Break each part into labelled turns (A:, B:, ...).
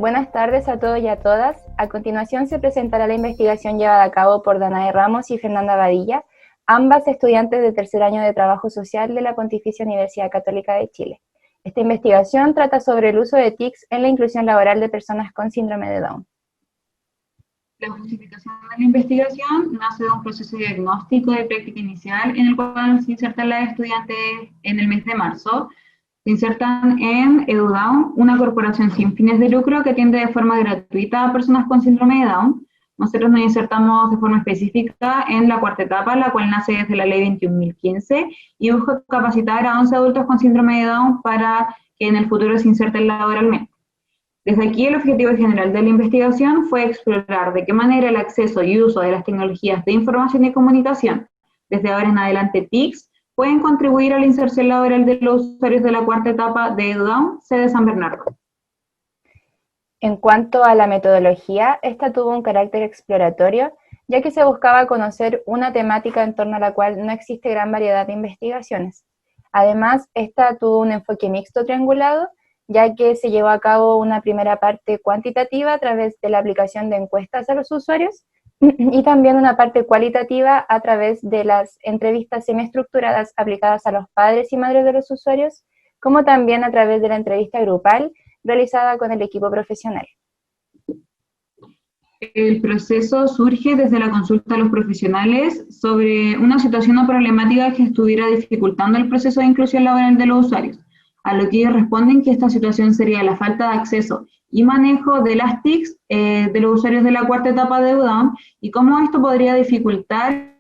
A: Buenas tardes a todos y a todas. A continuación se presentará la investigación llevada a cabo por Danae Ramos y Fernanda Badilla, ambas estudiantes de tercer año de Trabajo Social de la Pontificia Universidad Católica de Chile. Esta investigación trata sobre el uso de TICs en la inclusión laboral de personas con síndrome de Down.
B: La justificación de la investigación nace de un proceso diagnóstico de práctica inicial en el cual se insertan las estudiantes en el mes de marzo. Se insertan en EduDown, una corporación sin fines de lucro que atiende de forma gratuita a personas con síndrome de Down. Nosotros nos insertamos de forma específica en la cuarta etapa, la cual nace desde la ley 21.015 y busca capacitar a 11 adultos con síndrome de Down para que en el futuro se inserten laboralmente. Desde aquí el objetivo general de la investigación fue explorar de qué manera el acceso y uso de las tecnologías de información y comunicación, desde ahora en adelante TICs, pueden contribuir a la inserción laboral de los usuarios de la cuarta etapa de EduDown, sede San Bernardo.
A: En cuanto a la metodología, esta tuvo un carácter exploratorio, ya que se buscaba conocer una temática en torno a la cual no existe gran variedad de investigaciones. Además, esta tuvo un enfoque mixto triangulado, ya que se llevó a cabo una primera parte cuantitativa a través de la aplicación de encuestas a los usuarios y también una parte cualitativa a través de las entrevistas semiestructuradas aplicadas a los padres y madres de los usuarios, como también a través de la entrevista grupal realizada con el equipo profesional.
B: El proceso surge desde la consulta a los profesionales sobre una situación o problemática que estuviera dificultando el proceso de inclusión laboral de los usuarios, a lo que ellos responden que esta situación sería la falta de acceso y manejo de las TICs de los usuarios de la cuarta etapa de EduDown y cómo esto podría dificultar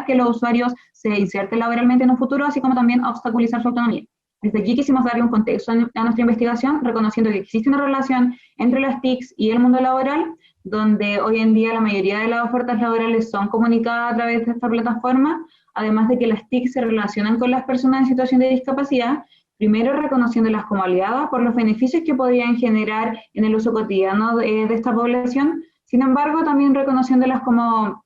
B: que los usuarios se inserten laboralmente en un futuro, así como también obstaculizar su autonomía. Desde aquí quisimos darle un contexto a nuestra investigación, reconociendo que existe una relación entre las TICs y el mundo laboral, donde hoy en día la mayoría de las ofertas laborales son comunicadas a través de esta plataforma, además de que las TICs se relacionan con las personas en situación de discapacidad, primero reconociéndolas como aliadas por los beneficios que podrían generar en el uso cotidiano de esta población, sin embargo también reconociéndolas como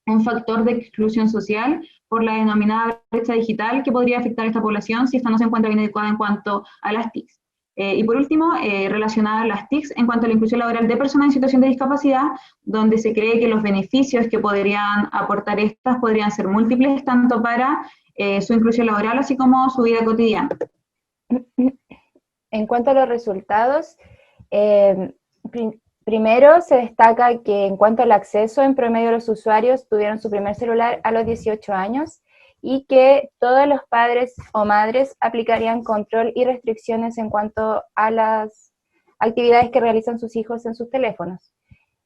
B: un factor de exclusión social por la denominada brecha digital que podría afectar a esta población si esta no se encuentra bien adecuada en cuanto a las TICs. Y por último, relacionada a las TICs en cuanto a la inclusión laboral de personas en situación de discapacidad, donde se cree que los beneficios que podrían aportar estas podrían ser múltiples, tanto para su inclusión laboral, así como su vida cotidiana.
A: En cuanto a los resultados, primero se destaca que en cuanto al acceso, en promedio los usuarios tuvieron su primer celular a los 18 años y que todos los padres o madres aplicarían control y restricciones en cuanto a las actividades que realizan sus hijos en sus teléfonos.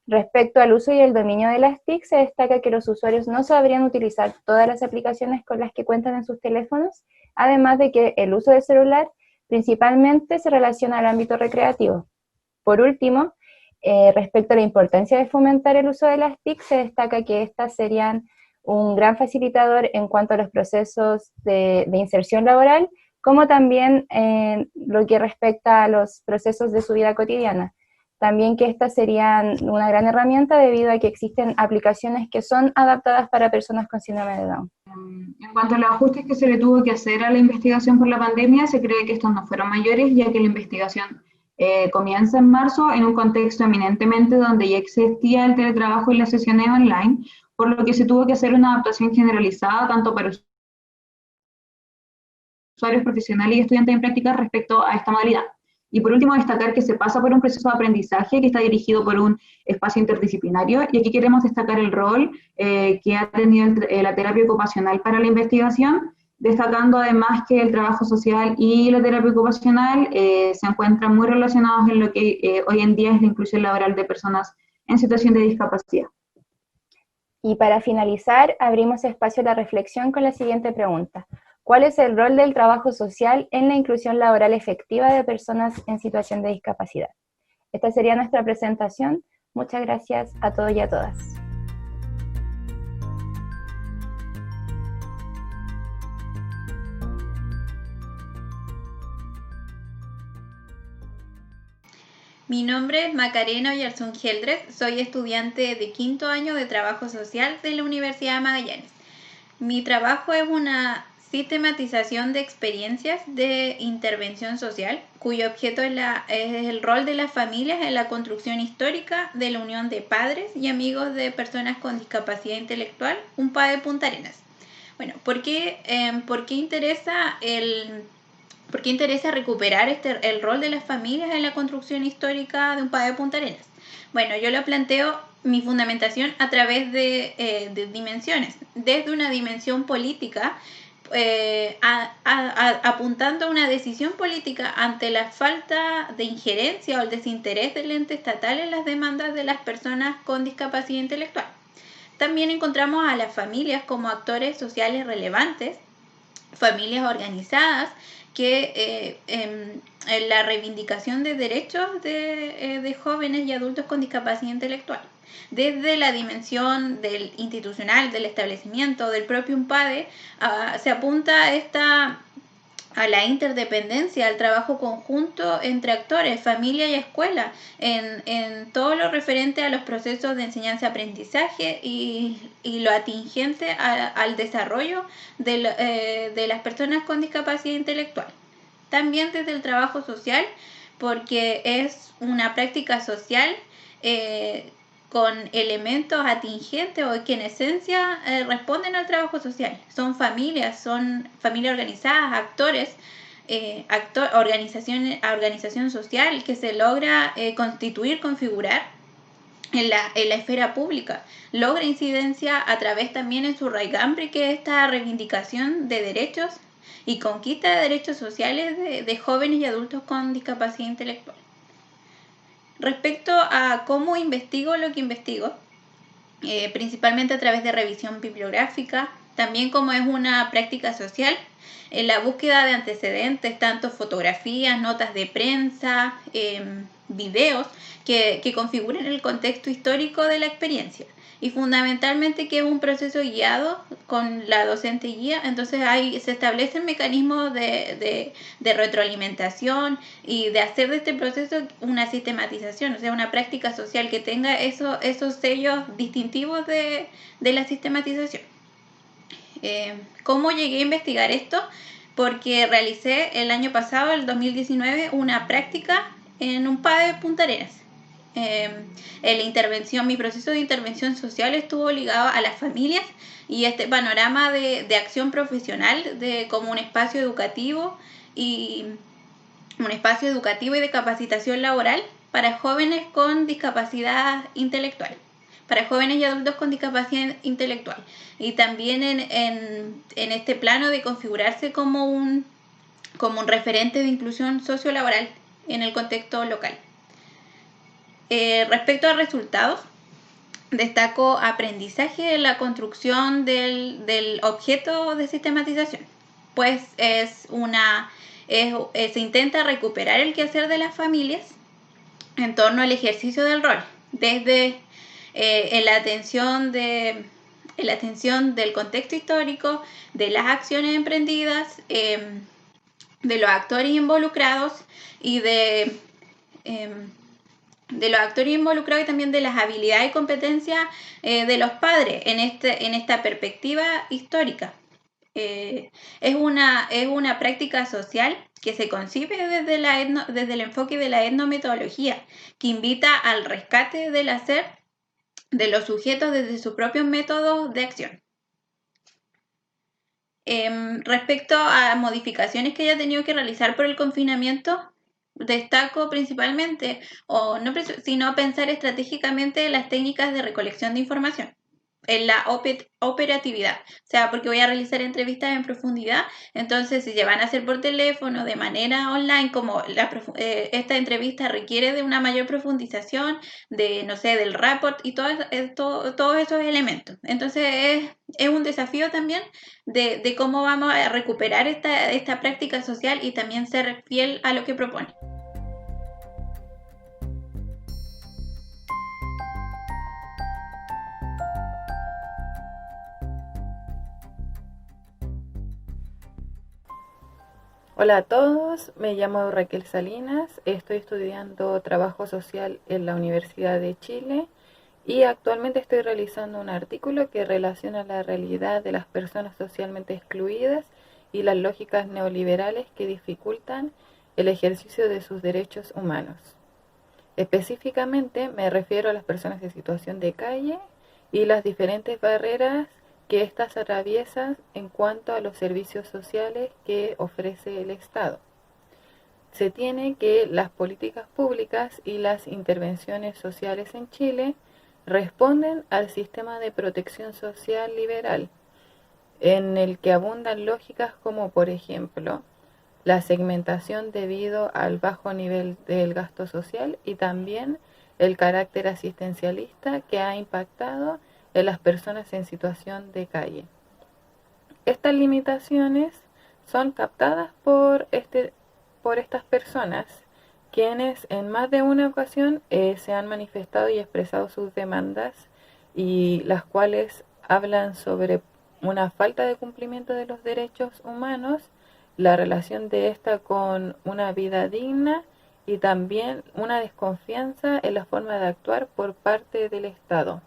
A: Respecto al uso y el dominio de las TIC, se destaca que los usuarios no sabrían utilizar todas las aplicaciones con las que cuentan en sus teléfonos, además de que el uso del celular principalmente se relaciona al ámbito recreativo. Por último, respecto a la importancia de fomentar el uso de las TIC, se destaca que estas serían un gran facilitador en cuanto a los procesos de inserción laboral, como también en lo que respecta a los procesos de su vida cotidiana. También que estas serían una gran herramienta debido a que existen aplicaciones que son adaptadas para personas con síndrome de Down.
B: En cuanto a los ajustes que se le tuvo que hacer a la investigación por la pandemia, se cree que estos no fueron mayores, ya que la investigación comienza en marzo en un contexto eminentemente donde ya existía el teletrabajo y las sesiones online, por lo que se tuvo que hacer una adaptación generalizada tanto para usuarios profesionales y estudiantes en práctica respecto a esta modalidad. Y por último, destacar que se pasa por un proceso de aprendizaje que está dirigido por un espacio interdisciplinario, y aquí queremos destacar el rol que ha tenido la terapia ocupacional para la investigación, destacando además que el trabajo social y la terapia ocupacional se encuentran muy relacionados en lo que hoy en día es la inclusión laboral de personas en situación de discapacidad.
A: Y para finalizar, abrimos espacio a la reflexión con la siguiente pregunta. ¿Cuál es el rol del trabajo social en la inclusión laboral efectiva de personas en situación de discapacidad? Esta sería nuestra presentación. Muchas gracias a todos y a todas.
C: Mi nombre es Macarena Oyarzún Geldres, soy estudiante de quinto año de Trabajo Social de la Universidad de Magallanes. Mi trabajo es una sistematización de experiencias de intervención social, cuyo objeto es el rol de las familias en la construcción histórica de la unión de padres y amigos de personas con discapacidad intelectual, un PADE Punta Arenas. Bueno, ¿por qué interesa recuperar el rol de las familias en la construcción histórica de un PADE Punta Arenas? Bueno, yo lo planteo mi fundamentación a través de dimensiones, desde una dimensión política, apuntando a una decisión política ante la falta de injerencia o el desinterés del ente estatal en las demandas de las personas con discapacidad intelectual. También encontramos a las familias como actores sociales relevantes, familias organizadas que en la reivindicación de derechos de jóvenes y adultos con discapacidad intelectual. Desde la dimensión del institucional, del establecimiento, del propio UNPADE, se apunta a la interdependencia, al trabajo conjunto entre actores, familia y escuela, en todo lo referente a los procesos de enseñanza-aprendizaje y lo atingente al desarrollo de las personas con discapacidad intelectual. También desde el trabajo social, porque es una práctica social con elementos atingentes o que en esencia responden al trabajo social. Son familias organizadas, actores, organización social que se logra constituir, configurar en la esfera pública. Logra incidencia a través también en su raigambre, que es esta reivindicación de derechos y conquista de derechos sociales de jóvenes y adultos con discapacidad intelectual. Respecto a cómo investigo lo que investigo, principalmente a través de revisión bibliográfica, también como es una práctica social, en la búsqueda de antecedentes, tanto fotografías, notas de prensa, videos que configuren el contexto histórico de la experiencia. Y fundamentalmente que es un proceso guiado con la docente guía, entonces se establecen mecanismos de retroalimentación y de hacer de este proceso una sistematización, o sea, una práctica social que tenga esos sellos distintivos de la sistematización. ¿Cómo llegué a investigar esto? Porque realicé el año pasado, el 2019, una práctica en un PADE de Punta Arenas. Mi proceso de intervención social estuvo ligado a las familias y este panorama de acción profesional como un espacio educativo y de capacitación laboral para jóvenes con discapacidad intelectual, para jóvenes y adultos con discapacidad intelectual, y también en este plano de configurarse como un referente de inclusión sociolaboral en el contexto local. Respecto a resultados, destaco aprendizaje en la construcción del objeto de sistematización, pues se intenta recuperar el quehacer de las familias en torno al ejercicio del rol, desde en la atención del contexto histórico, de las acciones emprendidas, de los actores involucrados y y también de las habilidades y competencias de los padres en esta perspectiva histórica. Es una práctica social que se concibe desde el enfoque de la etnometodología, que invita al rescate del hacer de los sujetos desde sus propios métodos de acción. Respecto a modificaciones que haya tenido que realizar por el confinamiento, destaco principalmente, sino pensar estratégicamente las técnicas de recolección de información en la operatividad, o sea, porque voy a realizar entrevistas en profundidad, entonces si se van a hacer por teléfono, de manera online, como esta entrevista requiere de una mayor profundización, del rapport y todos esos elementos. Entonces es un desafío también de cómo vamos a recuperar esta práctica social y también ser fiel a lo que propone.
D: Hola a todos, me llamo Raquel Salinas, estoy estudiando trabajo social en la Universidad de Chile y actualmente estoy realizando un artículo que relaciona la realidad de las personas socialmente excluidas y las lógicas neoliberales que dificultan el ejercicio de sus derechos humanos. Específicamente me refiero a las personas en situación de calle y las diferentes barreras que éstas atraviesan en cuanto a los servicios sociales que ofrece el Estado. Se tiene que las políticas públicas y las intervenciones sociales en Chile responden al sistema de protección social liberal, en el que abundan lógicas como, por ejemplo, la segmentación debido al bajo nivel del gasto social y también el carácter asistencialista que ha impactado en las personas en situación de calle. Estas limitaciones son captadas por estas personas, quienes en más de una ocasión se han manifestado y expresado sus demandas, y las cuales hablan sobre una falta de cumplimiento de los derechos humanos, la relación de esta con una vida digna y también una desconfianza en la forma de actuar por parte del Estado.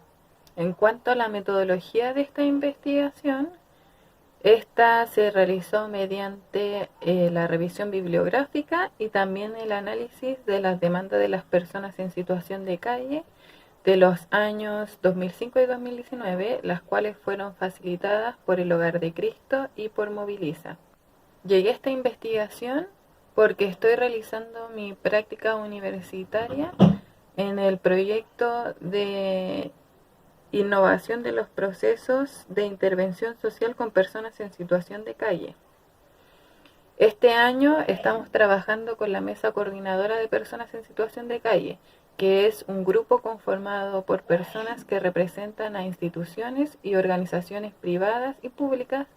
D: En cuanto a la metodología de esta investigación, esta se realizó mediante la revisión bibliográfica y también el análisis de las demandas de las personas en situación de calle de los años 2005 y 2019, las cuales fueron facilitadas por el Hogar de Cristo y por Moviliza. Llegué a esta investigación porque estoy realizando mi práctica universitaria en el proyecto de innovación de los procesos de intervención social con personas en situación de calle. Este año estamos trabajando con la Mesa Coordinadora de Personas en Situación de Calle, que es un grupo conformado por personas que representan a instituciones y organizaciones privadas y públicas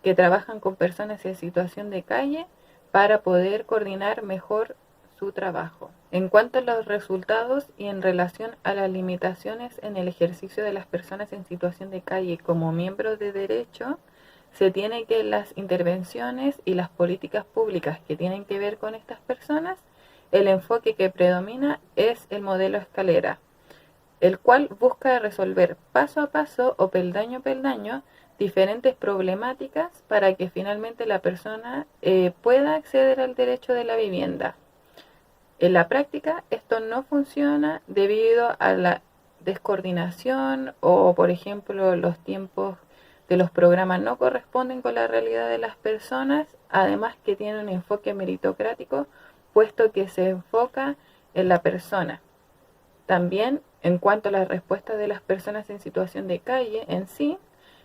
D: que trabajan con personas en situación de calle para poder coordinar mejor su trabajo. En cuanto a los resultados y en relación a las limitaciones en el ejercicio de las personas en situación de calle como miembros de derecho, se tiene que las intervenciones y las políticas públicas que tienen que ver con estas personas, el enfoque que predomina es el modelo escalera, el cual busca resolver paso a paso o peldaño a peldaño diferentes problemáticas para que finalmente la persona pueda acceder al derecho de la vivienda. En la práctica esto no funciona debido a la descoordinación o, por ejemplo, los tiempos de los programas no corresponden con la realidad de las personas, además que tiene un enfoque meritocrático, puesto que se enfoca en la persona. También, en cuanto a las respuestas de las personas en situación de calle en sí,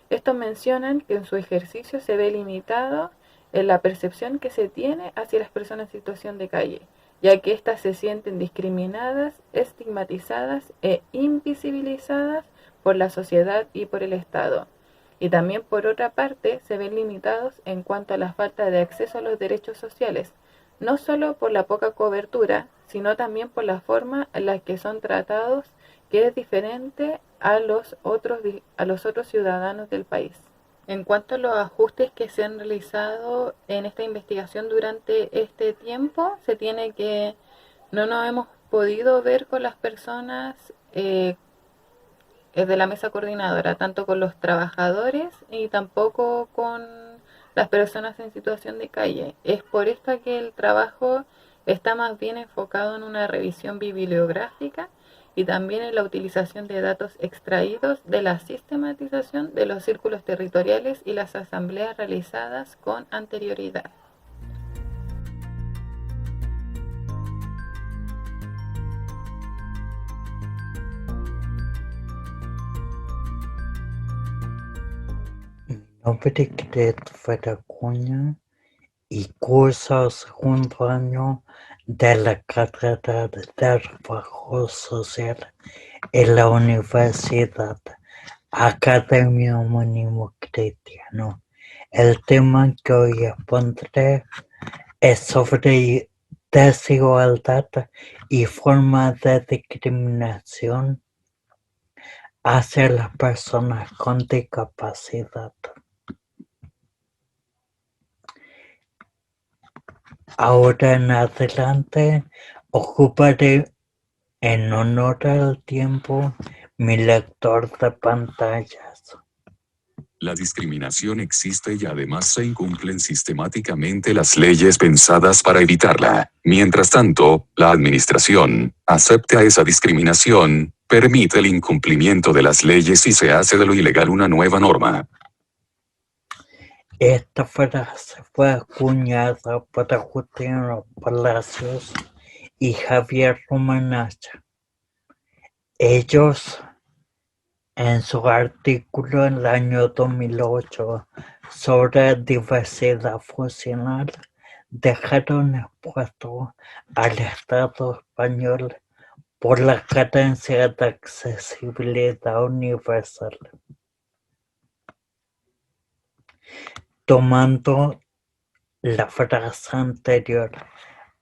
D: estos mencionan que en su ejercicio se ve limitado en la percepción que se tiene hacia las personas en situación de calle, ya que éstas se sienten discriminadas, estigmatizadas e invisibilizadas por la sociedad y por el Estado. Y también, por otra parte, se ven limitados en cuanto a la falta de acceso a los derechos sociales, no solo por la poca cobertura, sino también por la forma en la que son tratados, que es diferente a los otros ciudadanos del país. En cuanto a los ajustes que se han realizado en esta investigación durante este tiempo, se tiene que no nos hemos podido ver con las personas de la mesa coordinadora, tanto con los trabajadores y tampoco con las personas en situación de calle. Es por esto que el trabajo está más bien enfocado en una revisión bibliográfica y también en la utilización de datos extraídos de la sistematización de los círculos territoriales y las asambleas realizadas con anterioridad.
E: Nombre de Acuña y curso segundo año de la carrera de Trabajo Social en la Universidad Academia Homónimo Cristiano. El tema que hoy expondré es sobre desigualdad y formas de discriminación hacia las personas con discapacidad. Ahora en adelante ocuparé, en honor al tiempo, mi lector de pantallas.
F: La discriminación existe y además se incumplen sistemáticamente las leyes pensadas para evitarla. Mientras tanto, la administración acepta esa discriminación, permite el incumplimiento de las leyes y se hace de lo ilegal una nueva norma.
E: Esta frase fue acuñada por Agustino Palacios y Javier Romanacha. Ellos, en su artículo en el año 2008 sobre diversidad funcional, dejaron expuesto al Estado español por la carencia de accesibilidad universal. Tomando la frase anterior,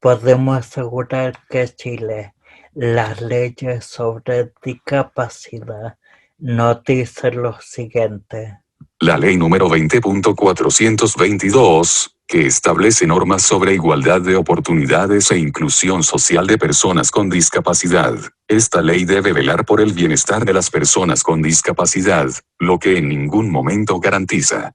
E: podemos asegurar que en Chile las leyes sobre discapacidad nos dicen lo siguiente.
F: La ley número 20.422, que establece normas sobre igualdad de oportunidades e inclusión social de personas con discapacidad. Esta ley debe velar por el bienestar de las personas con discapacidad, lo que en ningún momento garantiza.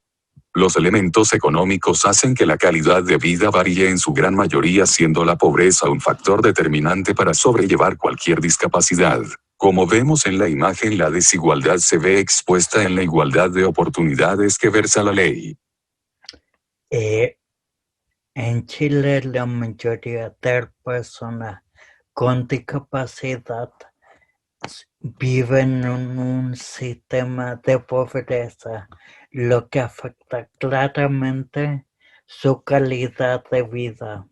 F: Los elementos económicos hacen que la calidad de vida varíe en su gran mayoría, siendo la pobreza un factor determinante para sobrellevar cualquier discapacidad. Como vemos en la imagen, la desigualdad se ve expuesta en la igualdad de oportunidades que versa la ley.
E: En Chile, la mayoría de personas con discapacidad viven en un sistema de pobreza, lo que afecta claramente su calidad de vida.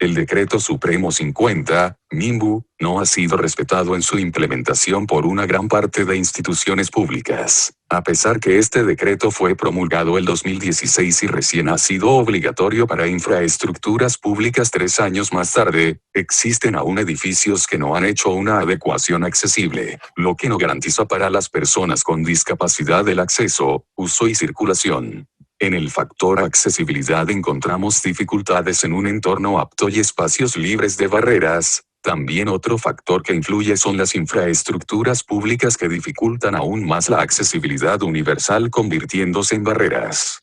F: El Decreto Supremo 50, MIMBU, no ha sido respetado en su implementación por una gran parte de instituciones públicas. A pesar que este decreto fue promulgado el 2016 y recién ha sido obligatorio para infraestructuras públicas 3 años más tarde, existen aún edificios que no han hecho una adecuación accesible, lo que no garantiza para las personas con discapacidad el acceso, uso y circulación. En el factor accesibilidad encontramos dificultades en un entorno apto y espacios libres de barreras. También otro factor que influye son las infraestructuras públicas que dificultan aún más la accesibilidad universal, convirtiéndose en barreras.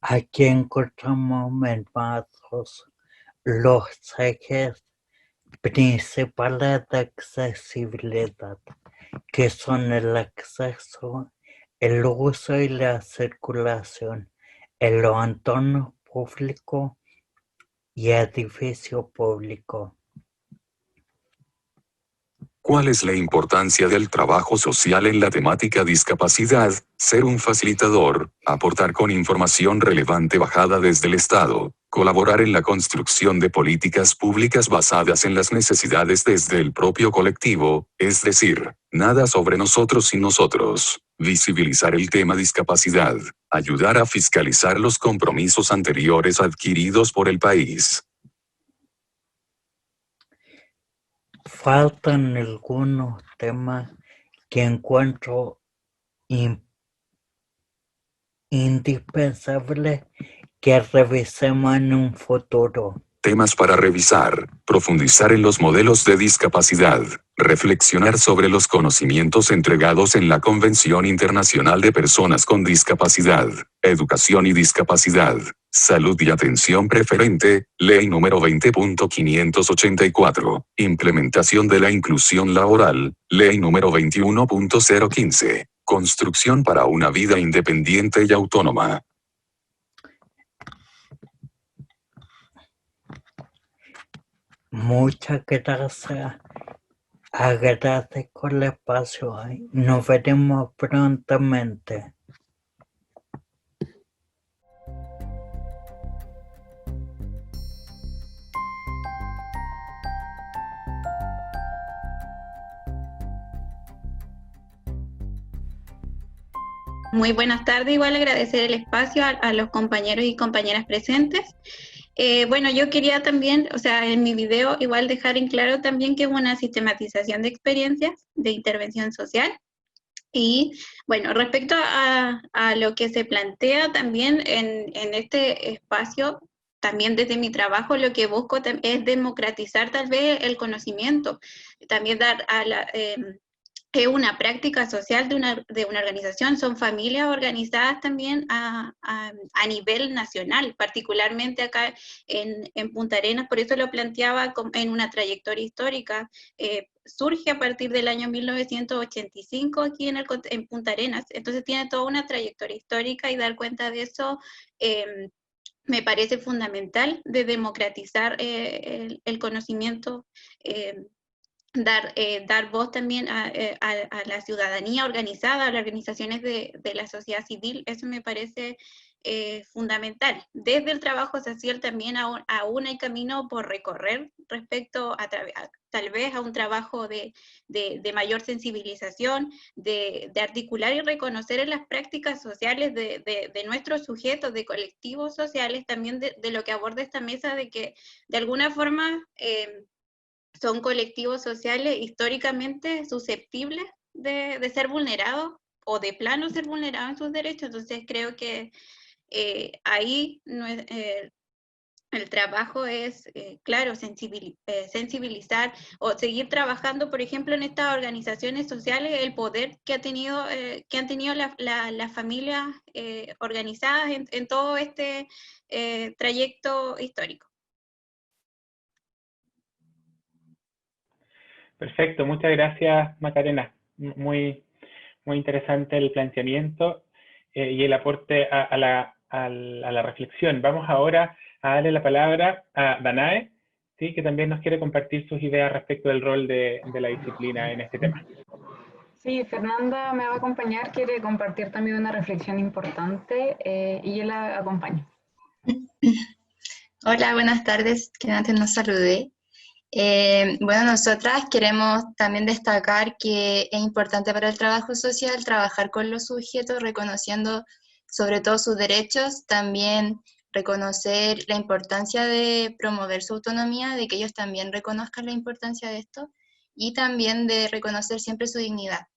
E: Aquí encontramos mermados los ejes principales de accesibilidad, que son el acceso, el uso y la circulación en los entornos públicos y edificios públicos.
F: ¿Cuál es la importancia del trabajo social en la temática discapacidad? Ser un facilitador, aportar con información relevante bajada desde el Estado, colaborar en la construcción de políticas públicas basadas en las necesidades desde el propio colectivo, es decir, nada sobre nosotros sin nosotros. Visibilizar el tema discapacidad, ayudar a fiscalizar los compromisos anteriores adquiridos por el país.
E: Faltan algunos temas que encuentro indispensables que revisemos en un futuro.
F: Temas para revisar: profundizar en los modelos de discapacidad, reflexionar sobre los conocimientos entregados en la Convención Internacional de Personas con Discapacidad, educación y discapacidad, salud y atención preferente, ley número 20.584, implementación de la inclusión laboral, ley número 21.015, construcción para una vida independiente y autónoma.
E: Muchas gracias. Agradezco el espacio y nos veremos prontamente.
C: Muy buenas tardes, igual agradecer el espacio a los compañeros y compañeras presentes. Bueno, yo quería también, en mi video igual dejar en claro también que es una sistematización de experiencias de intervención social. Y bueno, respecto a lo que se plantea también en este espacio, también desde mi trabajo lo que busco es democratizar tal vez el conocimiento, también dar es una práctica social de una organización, son familias organizadas también a nivel nacional, particularmente acá en Punta Arenas, por eso lo planteaba en una trayectoria histórica. Surge a partir del año 1985 aquí en Punta Arenas, entonces tiene toda una trayectoria histórica y dar cuenta de eso me parece fundamental de democratizar el conocimiento. Dar voz también a la ciudadanía organizada, a las organizaciones de la sociedad civil, eso me parece fundamental. Desde el trabajo social también aún hay camino por recorrer respecto tal vez a un trabajo de mayor sensibilización, de articular y reconocer en las prácticas sociales de nuestros sujetos, de colectivos sociales, también de lo que aborda esta mesa, de que de alguna forma son colectivos sociales históricamente susceptibles de ser vulnerados o de plano ser vulnerados en sus derechos. Entonces creo que ahí no es, el trabajo es, claro, sensibilizar o seguir trabajando, por ejemplo, en estas organizaciones sociales, el poder que han tenido las familias organizadas en todo este trayecto histórico.
G: Perfecto, muchas gracias, Macarena. Muy interesante el planteamiento y el aporte a la reflexión. Vamos ahora a darle la palabra a Danae, ¿sí?, que también nos quiere compartir sus ideas respecto del rol de la disciplina en este tema.
B: Sí, Fernanda me va a acompañar, quiere compartir también una reflexión importante y yo la acompaño.
H: Hola, buenas tardes, que antes nos saludé. Bueno, nosotras queremos también destacar que es importante para el trabajo social trabajar con los sujetos, reconociendo sobre todo sus derechos, también reconocer la importancia de promover su autonomía, de que ellos también reconozcan la importancia de esto, y también de reconocer siempre su dignidad.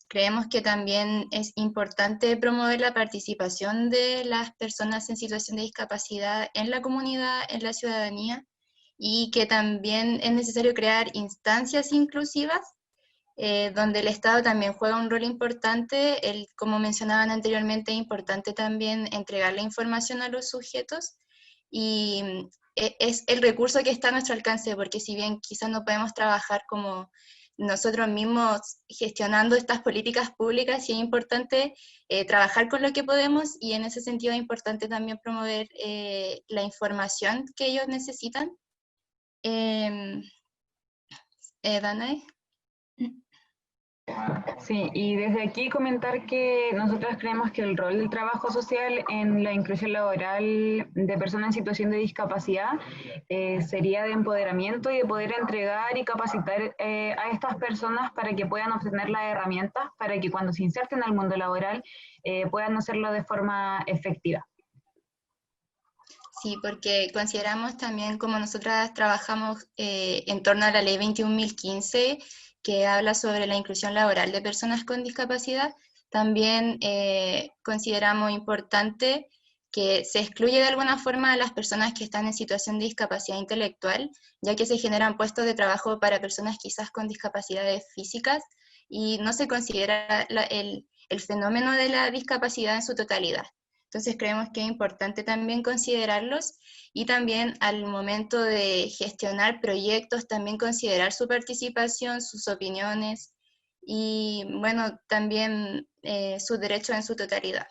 H: Creemos que también es importante promover la participación de las personas en situación de discapacidad en la comunidad, en la ciudadanía, y que también es necesario crear instancias inclusivas donde el Estado también juega un rol importante. Como mencionaban anteriormente, es importante también entregar la información a los sujetos y es el recurso que está a nuestro alcance, porque si bien quizás no podemos trabajar como nosotros mismos gestionando estas políticas públicas, sí es importante trabajar con lo que podemos, y en ese sentido es importante también promover la información que ellos necesitan. Danae.
B: Sí, y desde aquí comentar que nosotros creemos que el rol del trabajo social en la inclusión laboral de personas en situación de discapacidad sería de empoderamiento y de poder entregar y capacitar a estas personas para que puedan obtener las herramientas para que cuando se inserten al mundo laboral puedan hacerlo de forma efectiva.
H: Sí, porque consideramos también, como nosotras trabajamos en torno a la ley 21.015, que habla sobre la inclusión laboral de personas con discapacidad, también consideramos importante que se excluye de alguna forma a las personas que están en situación de discapacidad intelectual, ya que se generan puestos de trabajo para personas quizás con discapacidades físicas y no se considera el fenómeno de la discapacidad en su totalidad. Entonces creemos que es importante también considerarlos, y también al momento de gestionar proyectos también considerar su participación, sus opiniones y bueno, también sus derechos en su totalidad.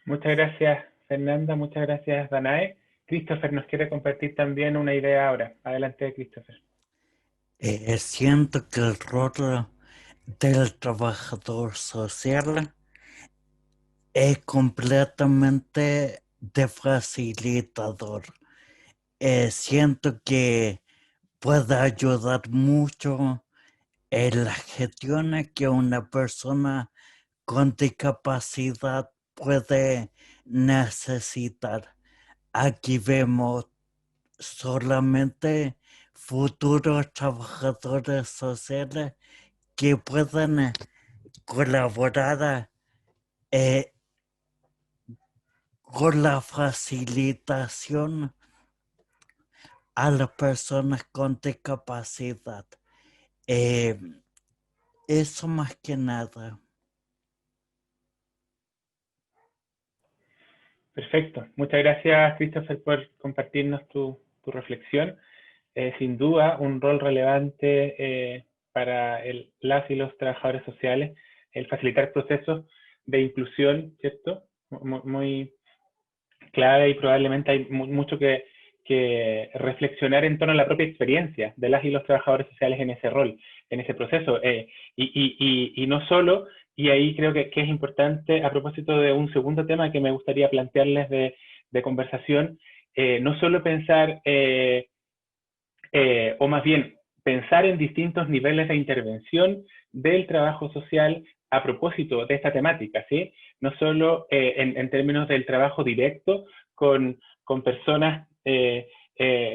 G: Muchas gracias, Fernanda, muchas gracias, Danae. Christopher nos quiere compartir también una idea ahora. Adelante, Christopher.
E: Siento que el rol del trabajador social es completamente de facilitador. Siento que puede ayudar mucho en la gestión que una persona con discapacidad puede necesitar. Aquí vemos solamente futuros trabajadores sociales que puedan colaborar con la facilitación a las personas con discapacidad. Eh, eso más que nada.
G: Perfecto. Muchas gracias, Christopher, por compartirnos tu reflexión. Sin duda, un rol relevante para las y los trabajadores sociales, el facilitar procesos de inclusión, ¿cierto? Muy clave, y probablemente hay mucho que reflexionar en torno a la propia experiencia de las y los trabajadores sociales en ese rol, en ese proceso. Y no solo, y ahí creo que es importante, a propósito de un segundo tema que me gustaría plantearles de conversación, no solo pensar, o más bien pensar en distintos niveles de intervención del trabajo social a propósito de esta temática, ¿sí? No solo en términos del trabajo directo con personas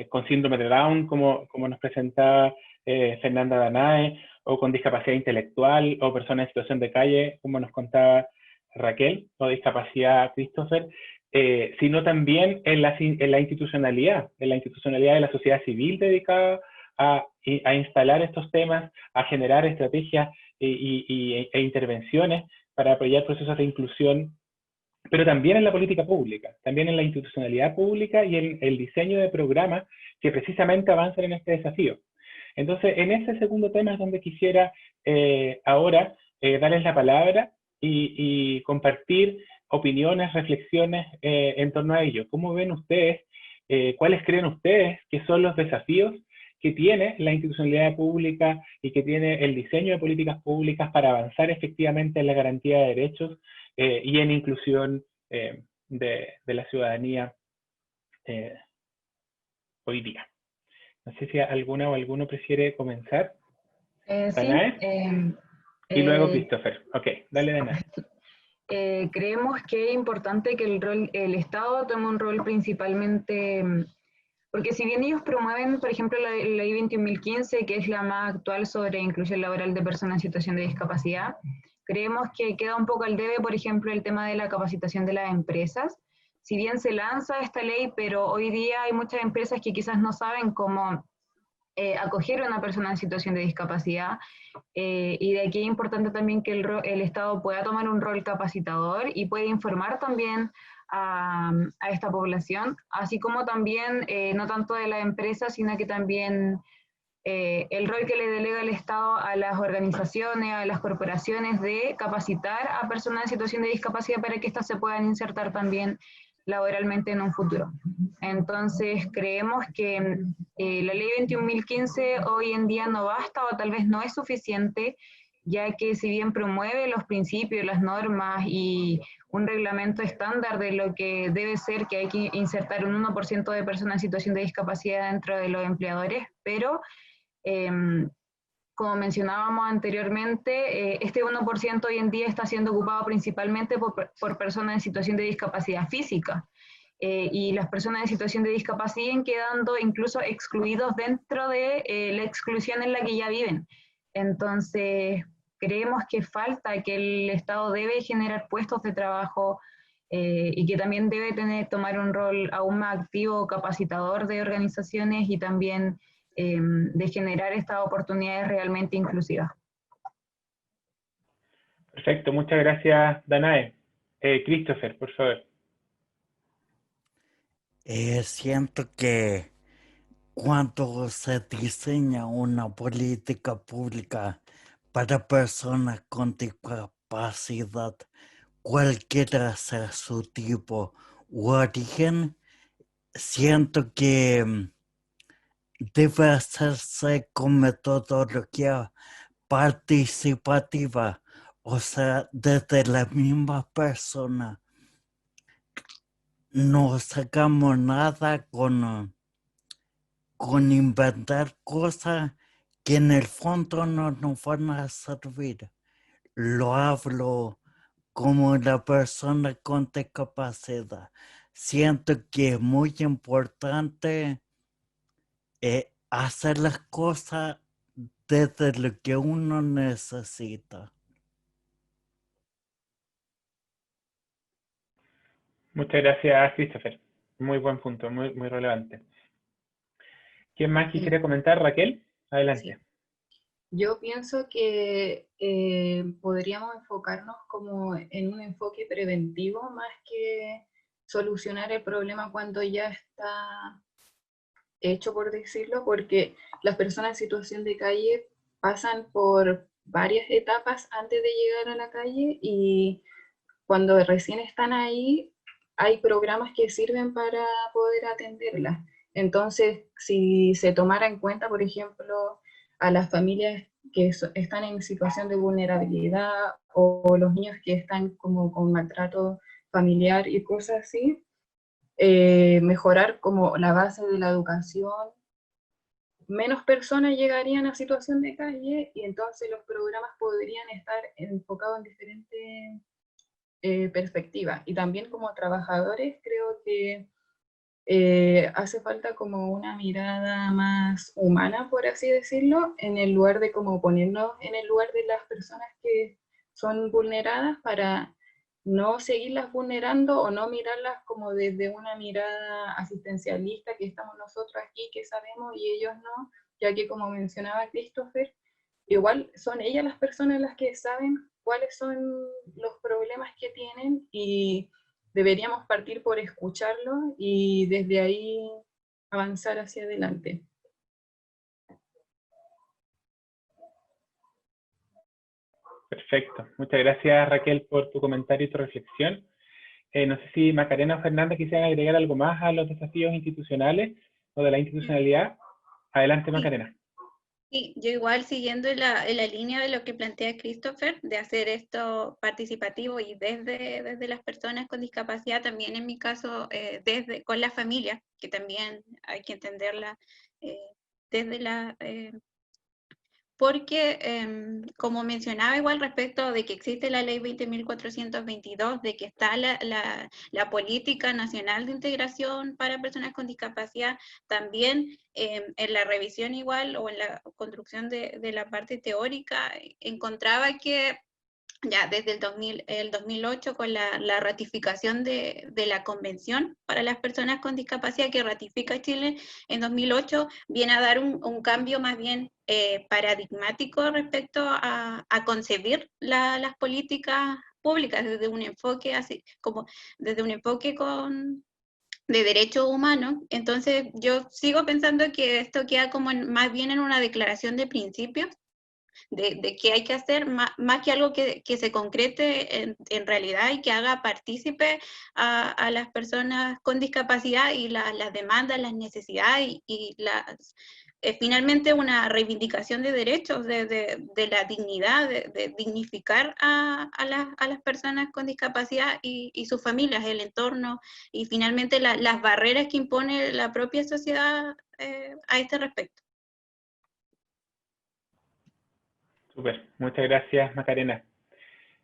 G: con síndrome de Down, como nos presentaba Fernanda Danae, o con discapacidad intelectual, o personas en situación de calle, como nos contaba Raquel, o discapacidad Christopher, sino también en la institucionalidad de la sociedad civil dedicada a instalar estos temas, a generar estrategias e intervenciones para apoyar procesos de inclusión, pero también en la política pública, también en la institucionalidad pública y en el diseño de programas que precisamente avancen en este desafío. Entonces, en ese segundo tema es donde quisiera ahora darles la palabra y compartir opiniones, reflexiones en torno a ello. ¿Cómo ven ustedes, cuáles creen ustedes que son los desafíos que tiene la institucionalidad pública y que tiene el diseño de políticas públicas para avanzar efectivamente en la garantía de derechos y en inclusión de la ciudadanía hoy día? No sé si alguna o alguno prefiere comenzar.
B: Sí,
G: Danae, y luego Christopher. Ok, dale, Danae.
B: creemos que es importante que el Estado tome un rol principalmente, porque si bien ellos promueven, por ejemplo, la ley 21.015, que es la más actual sobre inclusión laboral de personas en situación de discapacidad, creemos que queda un poco al debe, por ejemplo, el tema de la capacitación de las empresas. Si bien se lanza esta ley, pero hoy día hay muchas empresas que quizás no saben cómo acoger a una persona en situación de discapacidad, y de aquí es importante también que el Estado pueda tomar un rol capacitador y pueda informar también a esta población, así como también no tanto de la empresa, sino que también el rol que le delega el Estado a las organizaciones, a las corporaciones de capacitar a personas en situación de discapacidad para que éstas se puedan insertar también laboralmente en un futuro. Entonces, creemos que la ley 21.015 hoy en día no basta o tal vez no es suficiente, ya que si bien promueve los principios, las normas y un reglamento estándar de lo que debe ser, que hay que insertar un 1% de personas en situación de discapacidad dentro de los empleadores, pero como mencionábamos anteriormente, este 1% hoy en día está siendo ocupado principalmente por personas en situación de discapacidad física. Y las personas en situación de discapacidad siguen quedando incluso excluidos dentro de la exclusión en la que ya viven. Entonces, creemos que falta, que el Estado debe generar puestos de trabajo y que también debe tomar un rol aún más activo, capacitador de organizaciones y también de generar estas oportunidades realmente inclusivas.
G: Perfecto, muchas gracias, Danae. Christopher, por favor.
E: Siento que cuando se diseña una política pública para personas con discapacidad, cualquiera sea su tipo u origen, siento que debe hacerse con metodología participativa, o sea, desde la misma persona. No sacamos nada con inventar cosas que en el fondo no nos van a servir. Lo hablo como una persona con discapacidad. Siento que es muy importante hacer las cosas desde lo que uno necesita.
G: Muchas gracias, Christopher. Muy buen punto, muy relevante. ¿Quién más quisiera comentar? Raquel, adelante.
H: Sí.
I: Yo pienso que podríamos enfocarnos como en un enfoque preventivo más que solucionar el problema cuando ya está hecho, por decirlo, porque las personas en situación de calle pasan por varias etapas antes de llegar a la calle y cuando recién están ahí hay programas que sirven para poder atenderlas. Entonces, si se tomara en cuenta, por ejemplo, a las familias que están en situación de vulnerabilidad o los niños que están como con maltrato familiar y cosas así, mejorar como la base de la educación, menos personas llegarían a situación de calle y entonces los programas podrían estar enfocados en diferentes perspectivas. Y también como trabajadores creo que hace falta como una mirada más humana, por así decirlo, en el lugar de como ponernos en el lugar de las personas que son vulneradas para no seguirlas vulnerando o no mirarlas como desde una mirada asistencialista que estamos nosotros aquí que sabemos y ellos no, ya que como mencionaba Christopher, igual son ellas las personas las que saben cuáles son los problemas que tienen y deberíamos partir por escucharlo y desde ahí avanzar hacia adelante.
G: Perfecto. Muchas gracias, Raquel, por tu comentario y tu reflexión. No sé si Macarena o Fernanda quisieran agregar algo más a los desafíos institucionales o de la institucionalidad. Adelante, Macarena.
C: Sí, yo igual siguiendo en la línea de lo que plantea Christopher, de hacer esto participativo y desde las personas con discapacidad, también en mi caso, con la familia, que también hay que entenderla desde la... porque, como mencionaba igual respecto de que existe la ley 20.422, de que está la política nacional de integración para personas con discapacidad, también en la revisión igual o en la construcción de la parte teórica, encontraba que ya desde el 2008 con la ratificación de la Convención para las personas con discapacidad que ratifica Chile en 2008, viene a dar un cambio más bien paradigmático respecto a concebir las políticas públicas desde un enfoque así, como desde un enfoque de derechos humanos. Entonces yo sigo pensando que esto queda como más bien en una declaración de principios de qué hay que hacer, más que algo que se concrete en realidad y que haga partícipe a las personas con discapacidad y las demandas, las necesidades y finalmente una reivindicación de derechos, de la dignidad, de dignificar a las personas con discapacidad y sus familias, el entorno y finalmente las barreras que impone la propia sociedad a este respecto.
G: Súper, muchas gracias, Macarena.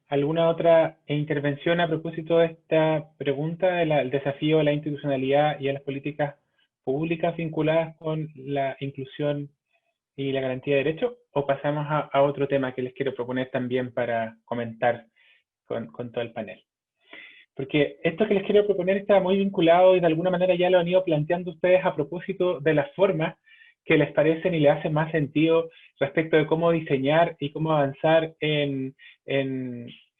G: ¿Alguna otra intervención a propósito de esta pregunta del desafío a la institucionalidad y a las políticas públicas vinculadas con la inclusión y la garantía de derechos? ¿O pasamos a otro tema que les quiero proponer también para comentar con todo el panel? Porque esto que les quiero proponer está muy vinculado y de alguna manera ya lo han ido planteando ustedes a propósito de las formas que les parecen y les hacen más sentido respecto de cómo diseñar y cómo avanzar en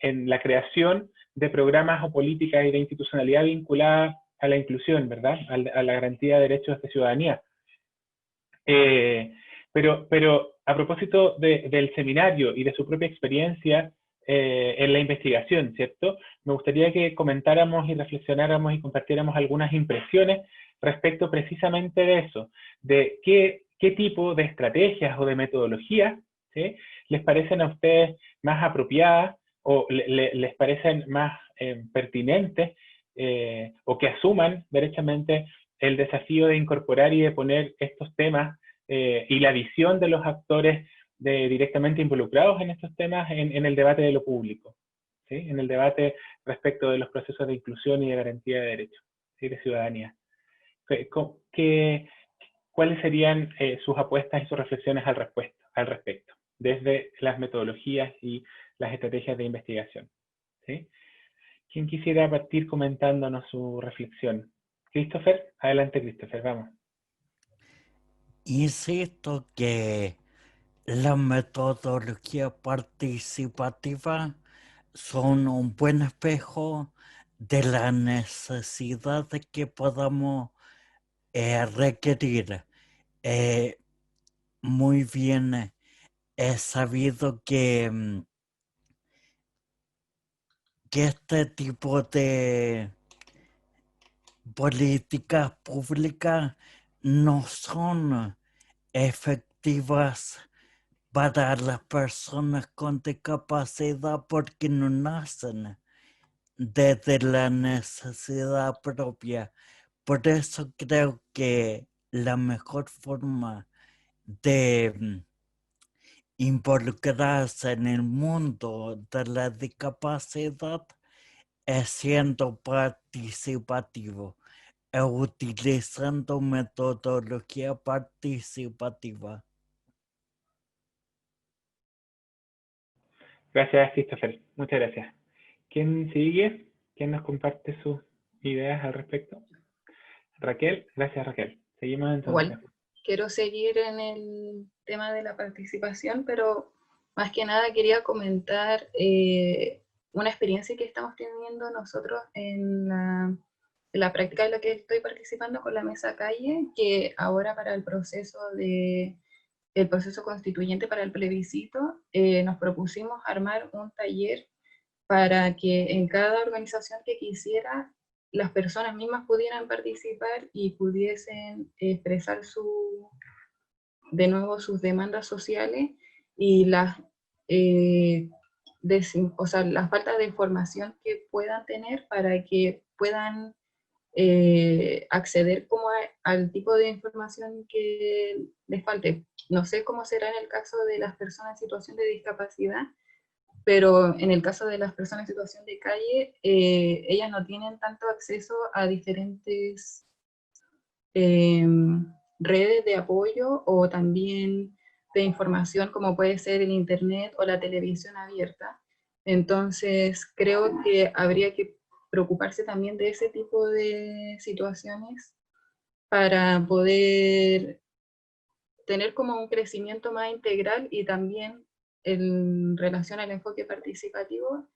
G: la creación de programas o políticas y de institucionalidad vinculada a la inclusión, ¿verdad? A la garantía de derechos de ciudadanía. Pero a propósito del seminario y de su propia experiencia en la investigación, ¿cierto? Me gustaría que comentáramos y reflexionáramos y compartiéramos algunas impresiones respecto precisamente de eso, de qué tipo de estrategias o de metodologías, ¿sí?, les parecen a ustedes más apropiadas o les parecen más pertinentes o que asuman derechamente el desafío de incorporar y de poner estos temas y la visión de los actores directamente involucrados en estos temas en el debate de lo público, ¿sí?, en el debate respecto de los procesos de inclusión y de garantía de derechos, ¿sí?, de ciudadanía. ¿Cuáles serían sus apuestas y sus reflexiones al respecto, desde las metodologías y las estrategias de investigación? ¿Sí? ¿Quién quisiera partir comentándonos su reflexión? Christopher, adelante Christopher, vamos.
E: Insisto que la metodología participativa son un buen espejo de la necesidad de que podamos requerir. Muy bien, he sabido que este tipo de políticas públicas no son efectivas para las personas con discapacidad porque no nacen desde la necesidad propia. Por eso creo que la mejor forma de involucrarse en el mundo de la discapacidad es siendo participativo, utilizando metodología participativa.
G: Gracias, Christopher. Muchas gracias. ¿Quién sigue? ¿Quién nos comparte sus ideas al respecto? Raquel. Gracias, Raquel. Seguimos entonces.
I: Igual, quiero seguir en el tema de la participación, pero más que nada quería comentar una experiencia que estamos teniendo nosotros en la práctica de la que estoy participando con la Mesa Calle, que ahora para el proceso constituyente para el plebiscito, nos propusimos armar un taller para que en cada organización que quisiera las personas mismas pudieran participar y pudiesen expresar de nuevo sus demandas sociales y la falta de información que puedan tener para que puedan acceder como al tipo de información que les falte. No sé cómo será en el caso de las personas en situación de discapacidad, pero en el caso de las personas en situación de calle, ellas no tienen tanto acceso a diferentes redes de apoyo o también de información como puede ser el internet o la televisión abierta. Entonces creo que habría que preocuparse también de ese tipo de situaciones para poder tener como un crecimiento más integral y también en relación al enfoque participativo,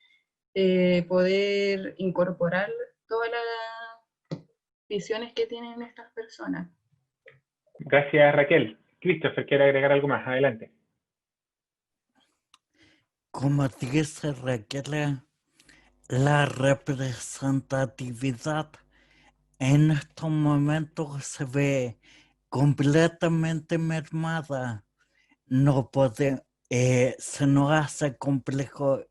I: poder incorporar todas las visiones que tienen estas personas.
G: Gracias, Raquel. Christopher, ¿quiere agregar algo más? Adelante.
E: Como dice Raquel, la representatividad en estos momentos se ve completamente mermada. No se nos hace complejo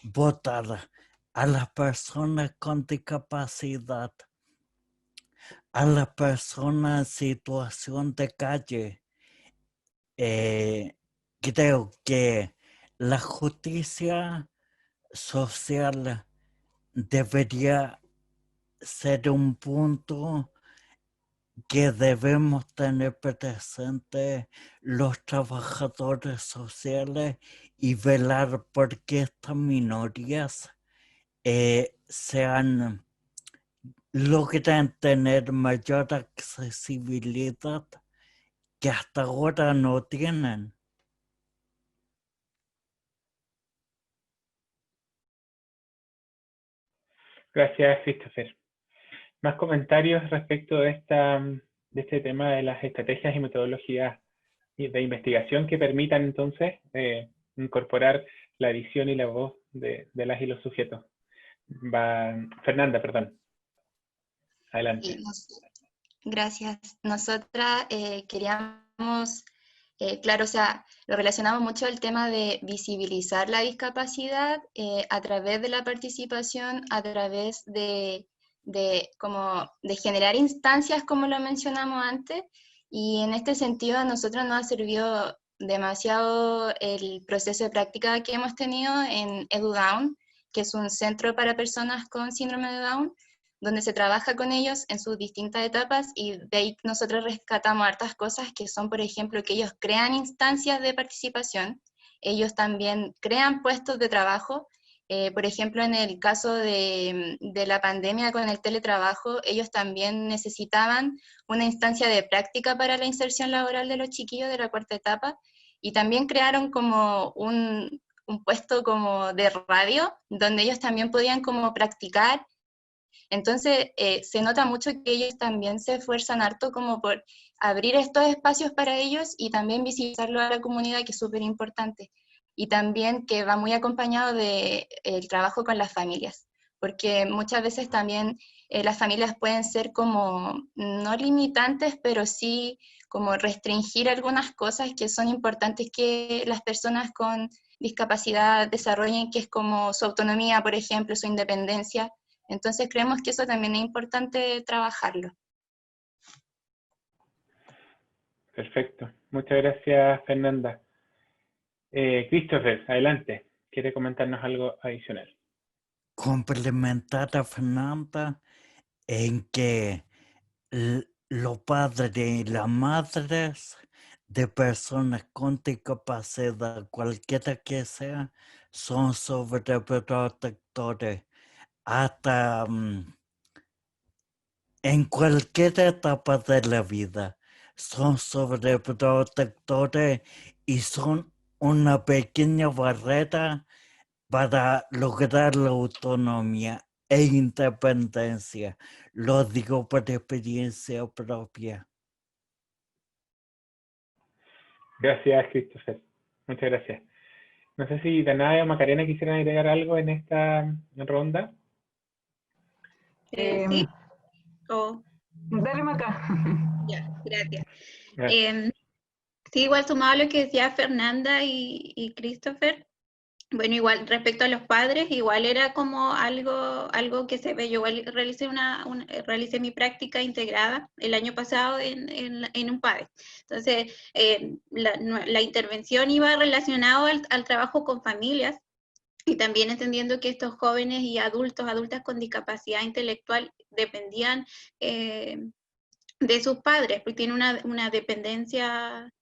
E: votar a las personas con discapacidad, a las personas en situación de calle. Creo que la justicia social debería ser un punto que debemos tener presente los trabajadores sociales y velar por que estas minorías logren tener mayor accesibilidad que hasta ahora no tienen.
G: Gracias, Christopher. ¿Más comentarios respecto de este tema de las estrategias y metodologías de investigación que permitan entonces incorporar la visión y la voz de las y los sujetos? Fernanda, perdón. Adelante.
H: Gracias. Nosotras queríamos, claro, o sea, lo relacionamos mucho el tema de visibilizar la discapacidad a través de la participación, a través de generar instancias, como lo mencionamos antes, y en este sentido a nosotros nos ha servido demasiado el proceso de práctica que hemos tenido en EduDown, que es un centro para personas con síndrome de Down, donde se trabaja con ellos en sus distintas etapas, y de ahí nosotros rescatamos hartas cosas que son, por ejemplo, que ellos crean instancias de participación, ellos también crean puestos de trabajo. Por ejemplo, en el caso de la pandemia con el teletrabajo, ellos también necesitaban una instancia de práctica para la inserción laboral de los chiquillos de la cuarta etapa, Y también crearon como un puesto como de radio, donde ellos también podían como practicar. Entonces, se nota mucho que ellos también se esfuerzan harto como por abrir estos espacios para ellos y también visibilizarlo a la comunidad, que es súper importante. Y también que va muy acompañado del trabajo con las familias, porque muchas veces también las familias pueden ser como, no limitantes, pero sí como restringir algunas cosas que son importantes que las personas con discapacidad desarrollen, que es como su autonomía, por ejemplo, su independencia. Entonces creemos que eso también es importante trabajarlo.
G: Perfecto. Muchas gracias, Fernanda. Christopher, adelante. ¿Quiere comentarnos algo adicional?
E: Complementar a Fernanda en que los padres y las madres de personas con discapacidad, cualquiera que sea, son sobreprotectores hasta en cualquier etapa de la vida. Son sobreprotectores y son una pequeña barrera para lograr la autonomía e independencia. Lo digo por experiencia propia.
G: Gracias, Christopher. Muchas gracias. No sé si Danae o Macarena quisieran agregar algo en esta ronda.
C: Sí.
B: Dale, Maca.
C: Ya, gracias.
G: Gracias.
C: Sí, igual sumado a lo que decía Fernanda y Christopher, bueno, igual respecto a los padres, igual era como algo que se ve. Yo igual realicé mi práctica integrada el año pasado en un padre. Entonces, la intervención iba relacionada al trabajo con familias y también entendiendo que estos jóvenes y adultas con discapacidad intelectual dependían de sus padres, porque tienen una dependencia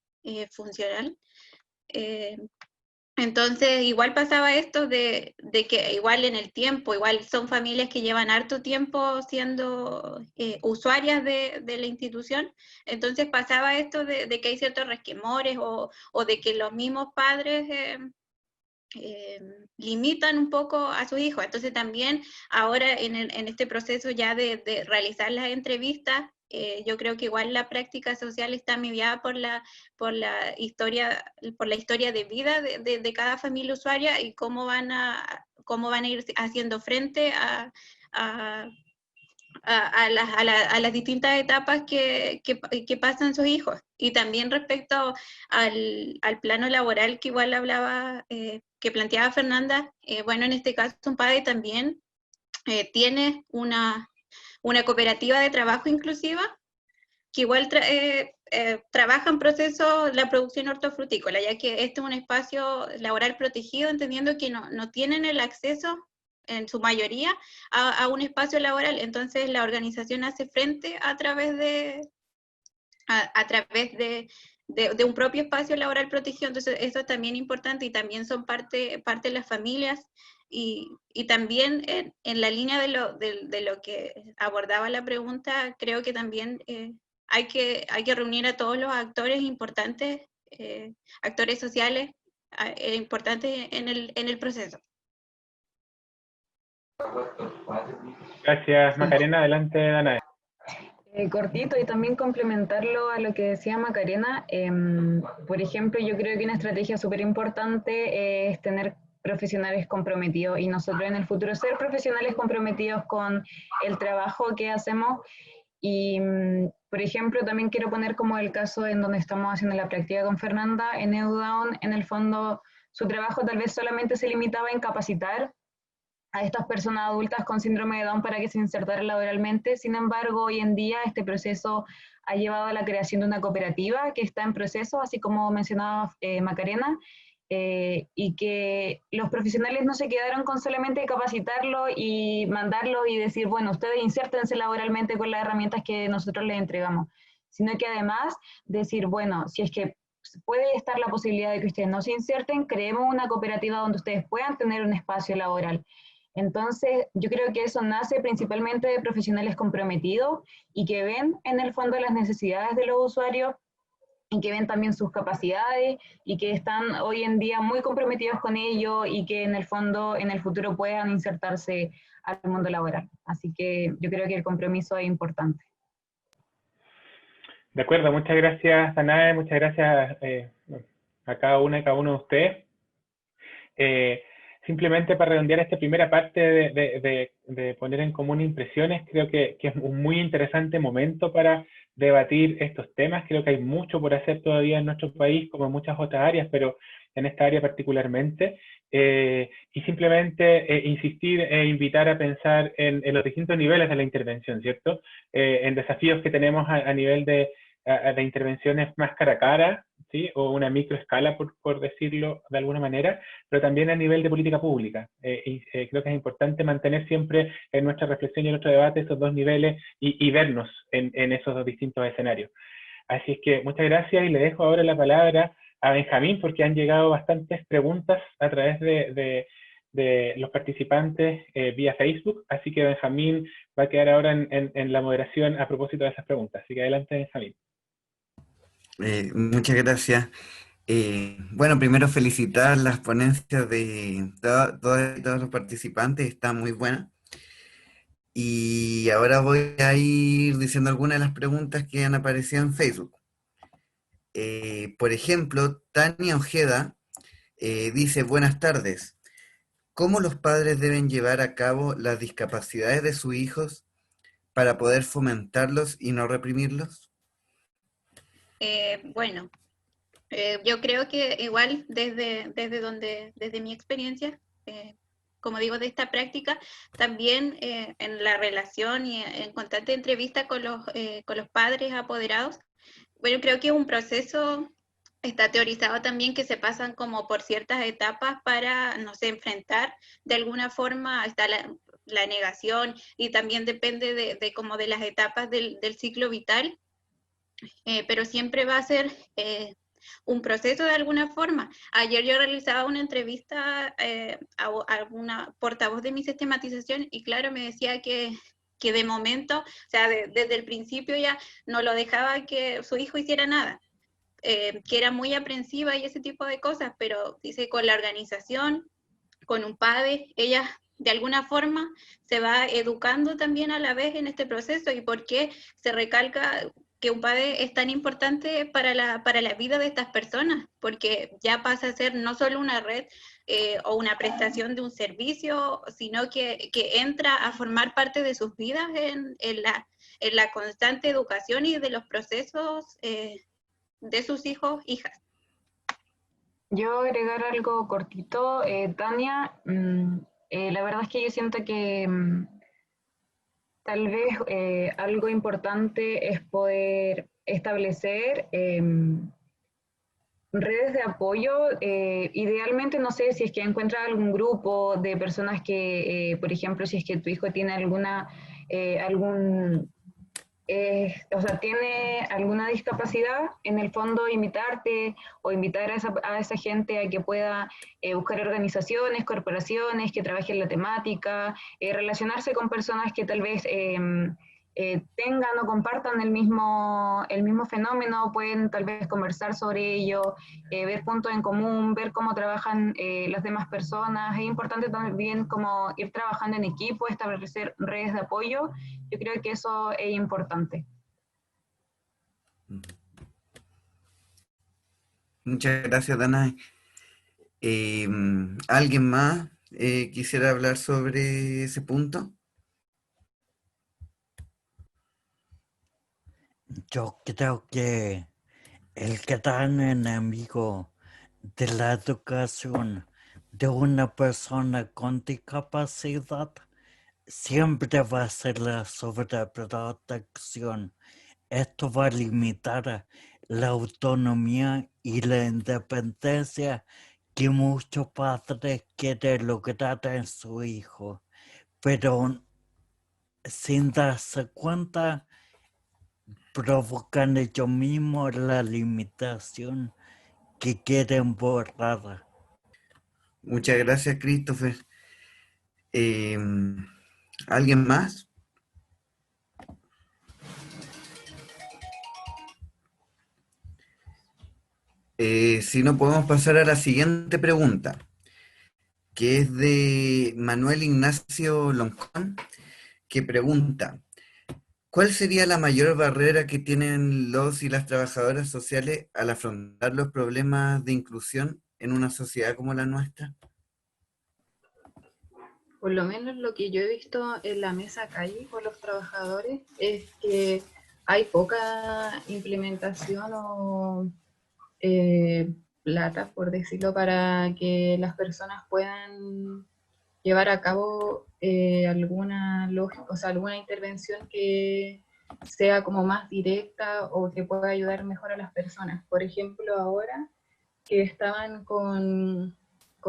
C: funcional. Entonces, igual pasaba esto de que igual en el tiempo, igual son familias que llevan harto tiempo siendo usuarias de la institución, entonces pasaba esto de que hay ciertos resquemores o de que los mismos padres limitan un poco a sus hijos. Entonces también ahora en este proceso ya de realizar las entrevistas, yo creo que igual la práctica social está mediada por la historia de vida de cada familia usuaria y cómo van a ir haciendo frente a las distintas etapas que pasan sus hijos. Y también respecto al plano laboral que igual hablaba, que planteaba Fernanda, bueno, en este caso un padre también tiene una cooperativa de trabajo inclusiva, que igual trabaja en proceso la producción hortofrutícola, ya que este es un espacio laboral protegido, entendiendo que no tienen el acceso en su mayoría a un espacio laboral. Entonces la organización hace frente a través de un propio espacio laboral protegido. Entonces eso es también importante y también son parte de las familias. Y también en la línea de lo que abordaba la pregunta, creo que también hay que reunir a todos los actores importantes, actores sociales importantes en el proceso.
G: Gracias, Macarena. Adelante, Danae.
B: Cortito y también complementarlo a lo que decía Macarena. Por ejemplo, yo creo que una estrategia súper importante es tener profesionales comprometidos y nosotros en el futuro ser profesionales comprometidos con el trabajo que hacemos. Y, por ejemplo, también quiero poner como el caso en donde estamos haciendo la práctica con Fernanda en EduDown. En el fondo, su trabajo tal vez solamente se limitaba en capacitar a estas personas adultas con síndrome de Down para que se insertaran laboralmente. Sin embargo, hoy en día este proceso ha llevado a la creación de una cooperativa que está en proceso, así como mencionaba Macarena, y que los profesionales no se quedaron con solamente capacitarlo y mandarlo y decir, bueno, ustedes insértense laboralmente con las herramientas que nosotros les entregamos, sino que además decir, bueno, si es que puede estar la posibilidad de que ustedes no se inserten, creemos una cooperativa donde ustedes puedan tener un espacio laboral. Entonces, yo creo que eso nace principalmente de profesionales comprometidos y que ven en el fondo las necesidades de los usuarios y que ven también sus capacidades y que están hoy en día muy comprometidos con ello y que en el fondo, en el futuro puedan insertarse al mundo laboral. Así que yo creo que el compromiso es importante.
G: De acuerdo, muchas gracias, Danae, muchas gracias a cada una y cada uno de ustedes. Simplemente para redondear esta primera parte de poner en común impresiones, creo que es un muy interesante momento para debatir estos temas. Creo que hay mucho por hacer todavía en nuestro país, como en muchas otras áreas, pero en esta área particularmente. Y simplemente insistir e invitar a pensar en los distintos niveles de la intervención, ¿cierto? En desafíos que tenemos a nivel de intervenciones más cara a cara, ¿sí? O una microescala, por decirlo de alguna manera, pero también a nivel de política pública. Creo que es importante mantener siempre en nuestra reflexión y en nuestro debate esos dos niveles y vernos en esos dos distintos escenarios. Así es que muchas gracias y le dejo ahora la palabra a Benjamín porque han llegado bastantes preguntas a través de los participantes vía Facebook. Así que Benjamín va a quedar ahora en la moderación a propósito de esas preguntas. Así que adelante, Benjamín.
J: Muchas gracias. Bueno, primero felicitar las ponencias de todos los participantes, está muy buena. Y ahora voy a ir diciendo algunas de las preguntas que han aparecido en Facebook. Por ejemplo, Tania Ojeda dice, buenas tardes. ¿Cómo los padres deben llevar a cabo las discapacidades de sus hijos para poder fomentarlos y no reprimirlos?
C: Bueno, yo creo que igual desde mi experiencia, como digo, de esta práctica, también en la relación y en constante entrevista con los padres apoderados, bueno, creo que es un proceso, está teorizado también que se pasan como por ciertas etapas para, no sé, enfrentar de alguna forma, está la negación y también depende como de las etapas del ciclo vital, pero siempre va a ser un proceso de alguna forma. Ayer yo realizaba una entrevista a una portavoz de mi sistematización y claro, me decía que de momento, o sea, desde el principio ya no lo dejaba que su hijo hiciera nada, que era muy aprensiva y ese tipo de cosas, pero dice con la organización, con un padre, ella de alguna forma se va educando también a la vez en este proceso y por qué se recalca que un padre es tan importante para la vida de estas personas, porque ya pasa a ser no solo una red o una prestación de un servicio, sino que entra a formar parte de sus vidas en la constante educación y de los procesos de sus hijos, hijas.
B: Yo agregar algo cortito, Tania, la verdad es que yo siento que tal vez algo importante es poder establecer redes de apoyo, idealmente no sé si es que encuentras algún grupo de personas que, por ejemplo, si es que tu hijo tiene o sea, tiene alguna discapacidad, en el fondo invitarte o invitar a esa gente a que pueda buscar organizaciones, corporaciones que trabajen la temática, relacionarse con personas que tal vez tengan o compartan el mismo fenómeno, pueden tal vez conversar sobre ello, ver puntos en común, ver cómo trabajan las demás personas. Es importante también como ir trabajando en equipo, establecer redes de apoyo. Yo creo que eso es importante.
J: Muchas gracias, Danae. ¿Alguien más quisiera hablar sobre ese punto?
E: Yo creo que el gran enemigo de la educación de una persona con discapacidad siempre va a ser la sobreprotección. Esto va a limitar la autonomía y la independencia que muchos padres quieren lograr en su hijo, pero sin darse cuenta provocan ellos mismos la limitación que quieren borrar.
J: Muchas gracias, Christopher. ¿Alguien más? Si no, podemos pasar a la siguiente pregunta, que es de Manuel Ignacio Loncón, que pregunta, ¿cuál sería la mayor barrera que tienen los y las trabajadoras sociales al afrontar los problemas de inclusión en una sociedad como la nuestra?
I: Por lo menos lo que yo he visto en la mesa calle con los trabajadores es que hay poca implementación o plata, por decirlo, para que las personas puedan llevar a cabo alguna lógica, o sea, alguna intervención que sea como más directa o que pueda ayudar mejor a las personas. Por ejemplo, ahora que estaban con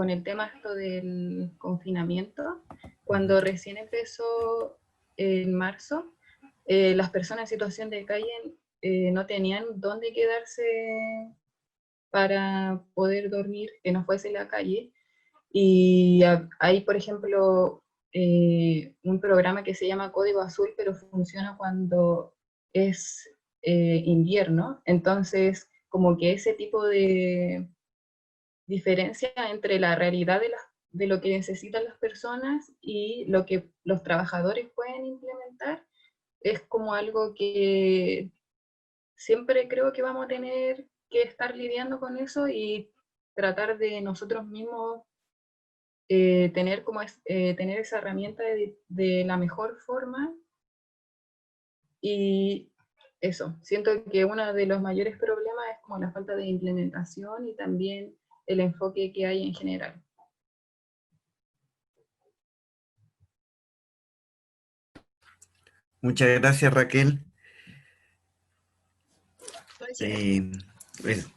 I: el tema esto del confinamiento, cuando recién empezó en marzo, las personas en situación de calle no tenían dónde quedarse para poder dormir, que no fuese en la calle. Y hay, por ejemplo, un programa que se llama Código Azul, pero funciona cuando es invierno. Entonces, como que ese tipo de diferencia entre la realidad de lo que necesitan las personas y lo que los trabajadores pueden implementar es como algo que siempre creo que vamos a tener que estar lidiando con eso y tratar de nosotros mismos tener, tener esa herramienta de la mejor forma. Y eso, siento que uno de los mayores problemas es como la falta de implementación y también el enfoque que hay en general.
J: Muchas gracias, Raquel.
H: Pues,
J: Eso.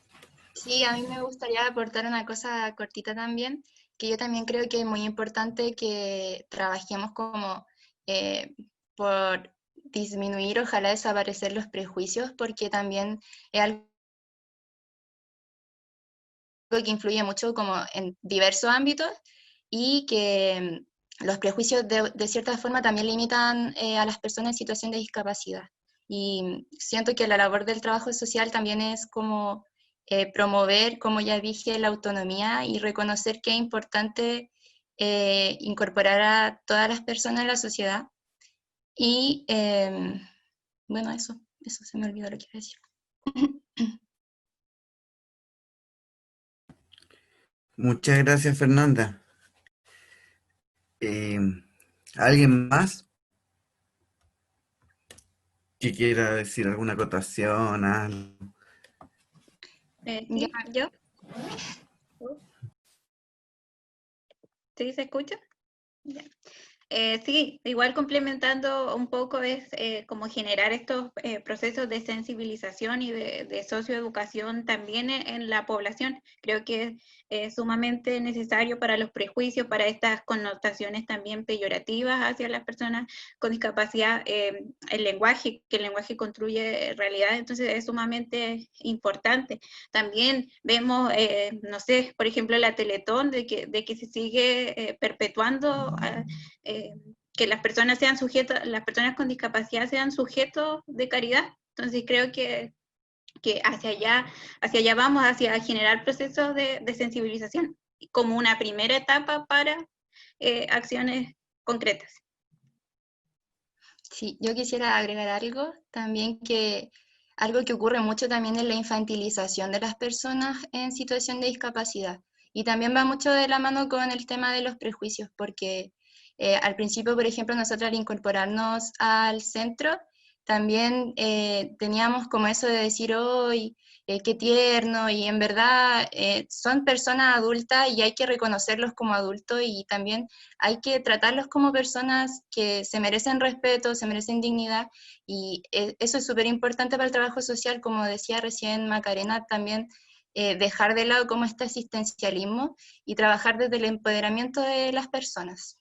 H: sí, a mí me gustaría aportar una cosa cortita también, que yo también creo que es muy importante que trabajemos como por disminuir, ojalá desaparecer los prejuicios, porque también es algo que influye mucho como en diversos ámbitos y que los prejuicios de cierta forma también limitan a las personas en situación de discapacidad. Y siento que la labor del trabajo social también es como promover, como ya dije, la autonomía y reconocer que es importante incorporar a todas las personas en la sociedad. Y bueno, eso se me olvidó lo que iba a decir.
J: Muchas gracias, Fernanda. ¿Alguien más que quiera decir alguna acotación, algo?
C: ¿Sí? ¿Yo? ¿Sí se escucha? Ya. Sí, igual complementando un poco es como generar estos procesos de sensibilización y de socioeducación también en la población. Creo que es sumamente necesario para los prejuicios, para estas connotaciones también peyorativas hacia las personas con discapacidad, el lenguaje, que el lenguaje construye realidad, entonces es sumamente importante. También vemos, no sé, por ejemplo, la Teletón, de que se sigue perpetuando que las personas sean sujetos, las personas con discapacidad sean sujetos de caridad. Entonces creo que hacia allá vamos, hacia generar procesos de sensibilización, como una primera etapa para acciones concretas.
H: Sí, yo quisiera agregar algo también que algo que ocurre mucho también es la infantilización de las personas en situación de discapacidad. Y también va mucho de la mano con el tema de los prejuicios, porque al principio, por ejemplo, nosotros al incorporarnos al centro, también teníamos como eso de decir, hoy, qué tierno, y en verdad son personas adultas y hay que reconocerlos como adultos y también hay que tratarlos como personas que se merecen respeto, se merecen dignidad, y eso es súper importante para el trabajo social, como decía recién Macarena, también dejar de lado como este asistencialismo y trabajar desde el empoderamiento de las personas.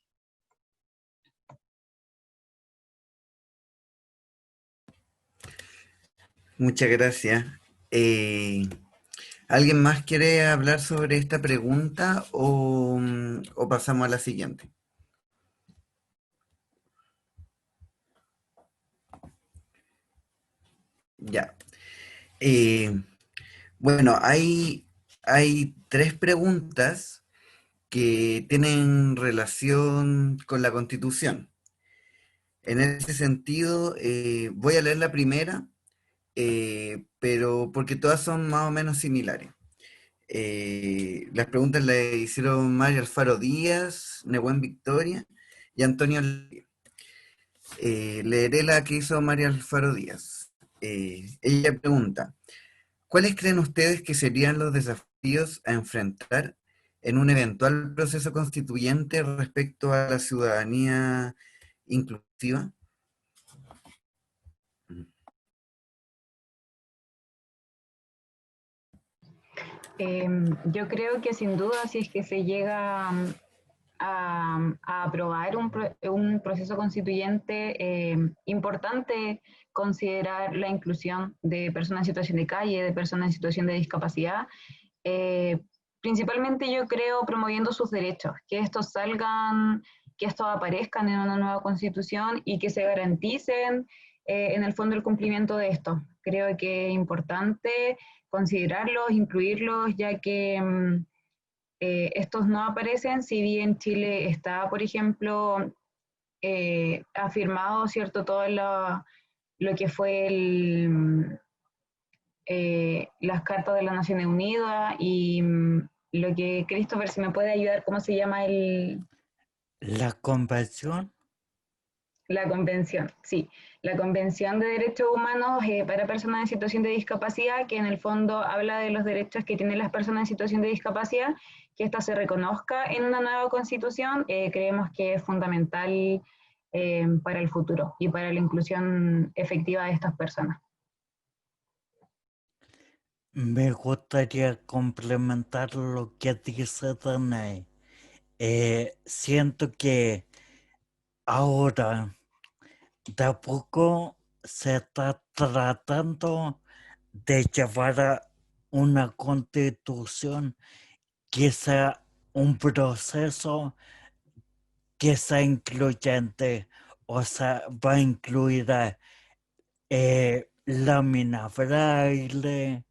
J: Muchas gracias. ¿Alguien más quiere hablar sobre esta pregunta o pasamos a la siguiente? Ya. Bueno, hay tres preguntas que tienen relación con la Constitución. En ese sentido, voy a leer la primera, pero porque todas son más o menos similares. Las preguntas las hicieron Mario Alfaro Díaz, Nehuen Victoria y Antonio Levy. Leeré la que hizo María Alfaro Díaz. Ella pregunta, ¿cuáles creen ustedes que serían los desafíos a enfrentar en un eventual proceso constituyente respecto a la ciudadanía inclusiva?
B: Yo creo que sin duda, si es que se llega a aprobar un proceso constituyente, importante considerar la inclusión de personas en situación de calle, de personas en situación de discapacidad, principalmente yo creo promoviendo sus derechos, que estos salgan, que estos aparezcan en una nueva constitución y que se garanticen en el fondo el cumplimiento de esto. Creo que es importante considerarlos, incluirlos, ya que estos no aparecen, si bien Chile está, por ejemplo, afirmado, ¿cierto?, todo lo que fue las cartas de las Naciones Unidas y lo que, Christopher, si me puede ayudar, ¿cómo se llama
E: La convención.
B: La convención? Sí, la Convención de Derechos Humanos para Personas en Situación de Discapacidad, que en el fondo habla de los derechos que tienen las personas en situación de discapacidad, que ésta se reconozca en una nueva constitución, creemos que es fundamental para el futuro y para la inclusión efectiva de estas personas.
E: Me gustaría complementar lo que dice Danae. Siento que ahora de a poco se está tratando de llevar a una constitución que sea un proceso que sea incluyente, o sea, va a incluir a lámina braille,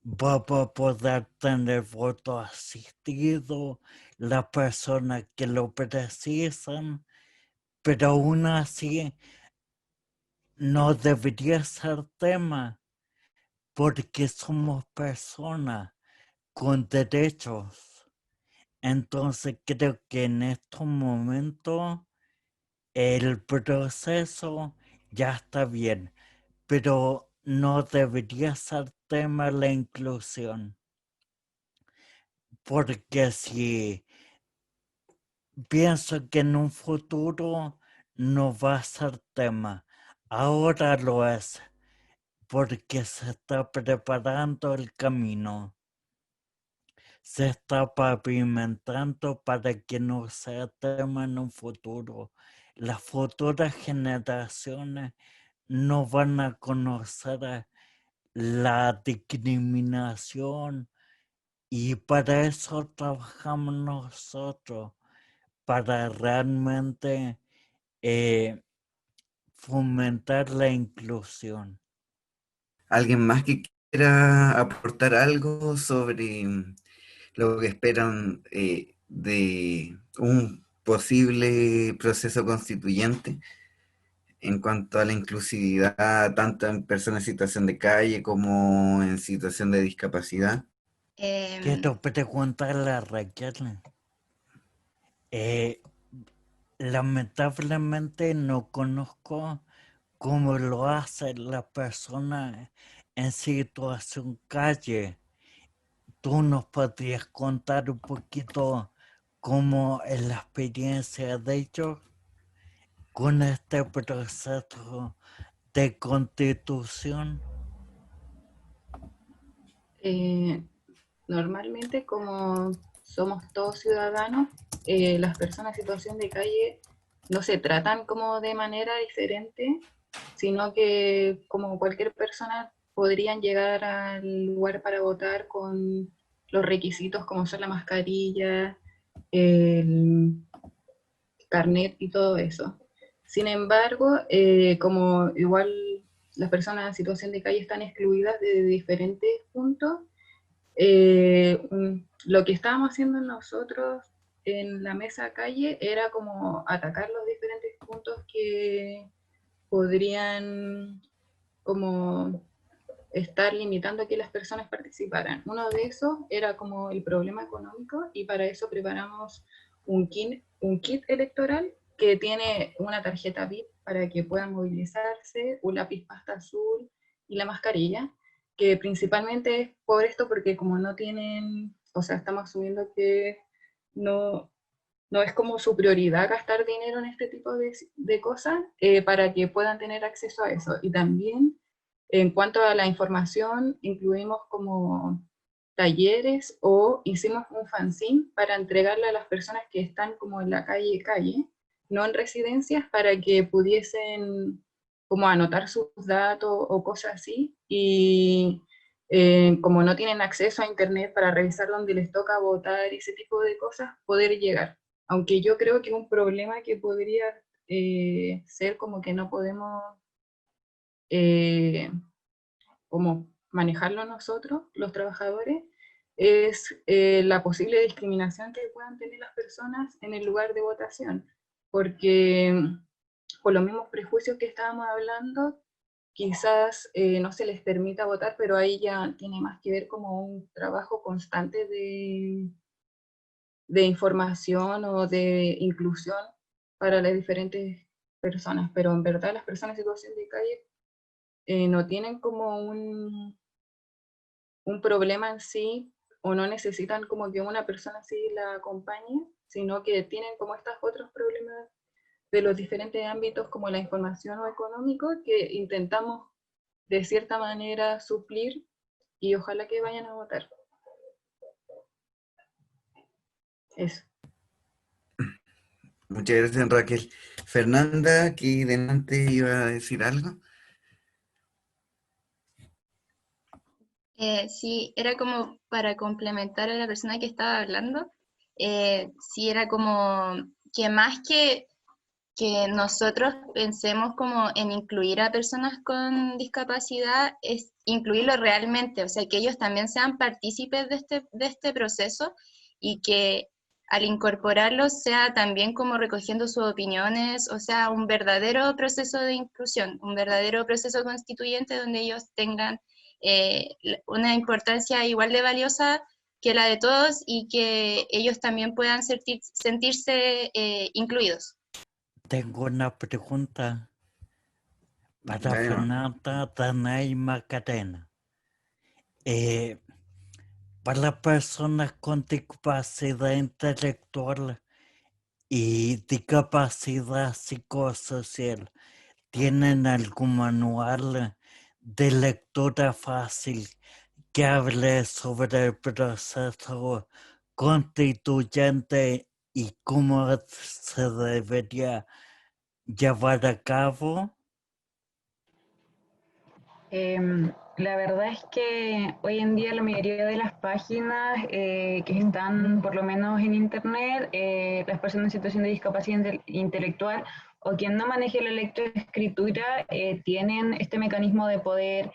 E: va a poder tener voto asistido, la persona que lo precisan, pero aún así no debería ser tema porque somos personas con derechos. Entonces creo que en estos momentos el proceso ya está bien, pero no debería ser tema la inclusión. Porque si pienso que en un futuro no va a ser tema, ahora lo es, porque se está preparando el camino. Se está pavimentando para que no sea tema en un futuro. Las futuras generaciones no van a conocer la discriminación y para eso trabajamos nosotros, para realmente fomentar la inclusión.
J: ¿Alguien más que quiera aportar algo sobre lo que esperan de un posible proceso constituyente en cuanto a la inclusividad, tanto en personas en situación de calle como en situación de discapacidad?
E: Quiero preguntarle a Raquel. Lamentablemente no conozco cómo lo hacen las personas en situación calle. ¿Tú nos podrías contar un poquito cómo es la experiencia de ellos con este proceso de constitución?
I: Normalmente, como somos todos ciudadanos, las personas en situación de calle no se tratan como de manera diferente, sino que como cualquier persona podrían llegar al lugar para votar con los requisitos como son la mascarilla, el carnet y todo eso. Sin embargo, como igual las personas en situación de calle están excluidas de diferentes puntos. Lo que estábamos haciendo nosotros en la mesa calle era como atacar los diferentes puntos que podrían como estar limitando a que las personas participaran. Uno de esos era como el problema económico, y para eso preparamos un kit electoral que tiene una tarjeta VIP para que puedan movilizarse, un lápiz pasta azul y la mascarilla, que principalmente es por esto, porque como no tienen, o sea, estamos asumiendo que no es como su prioridad gastar dinero en este tipo de cosas, para que puedan tener acceso a eso. Y también, en cuanto a la información, incluimos como talleres, o hicimos un fanzine para entregarle a las personas que están como en la calle, no en residencias, para que pudiesen como anotar sus datos o cosas así, y como no tienen acceso a internet para revisar dónde les toca votar y ese tipo de cosas, poder llegar. Aunque yo creo que un problema que podría ser como que no podemos como manejarlo nosotros, los trabajadores, es la posible discriminación que puedan tener las personas en el lugar de votación, porque por los mismos prejuicios que estábamos hablando, quizás no se les permita votar, pero ahí ya tiene más que ver como un trabajo constante de información o de inclusión para las diferentes personas, pero en verdad las personas en situación de calle no tienen como un problema en sí, o no necesitan como que una persona así la acompañe, sino que tienen como estos otros problemas de los diferentes ámbitos, como la información o económico, que intentamos de cierta manera suplir, y ojalá que vayan a votar. Eso.
J: Muchas gracias, Raquel. Fernanda, aquí delante iba a decir algo.
H: Sí, era como para complementar a la persona que estaba hablando. Sí, era como que más que nosotros pensemos como en incluir a personas con discapacidad, es incluirlo realmente, o sea, que ellos también sean partícipes de este proceso, y que al incorporarlos sea también como recogiendo sus opiniones, o sea, un verdadero proceso de inclusión, un verdadero proceso constituyente donde ellos tengan una importancia igual de valiosa que la de todos, y que ellos también puedan sentirse incluidos.
E: Tengo una pregunta para
J: Dale, no.
E: Fernanda, Dana y Macarena. Para personas con discapacidad intelectual y discapacidad psicosocial, ¿tienen algún manual de lectura fácil que hable sobre el proceso constituyente y cómo se debería llevar a cabo?
B: La verdad es que hoy en día la mayoría de las páginas que están por lo menos en internet, las personas en situación de discapacidad intelectual o quien no maneje la lectoescritura tienen este mecanismo de poder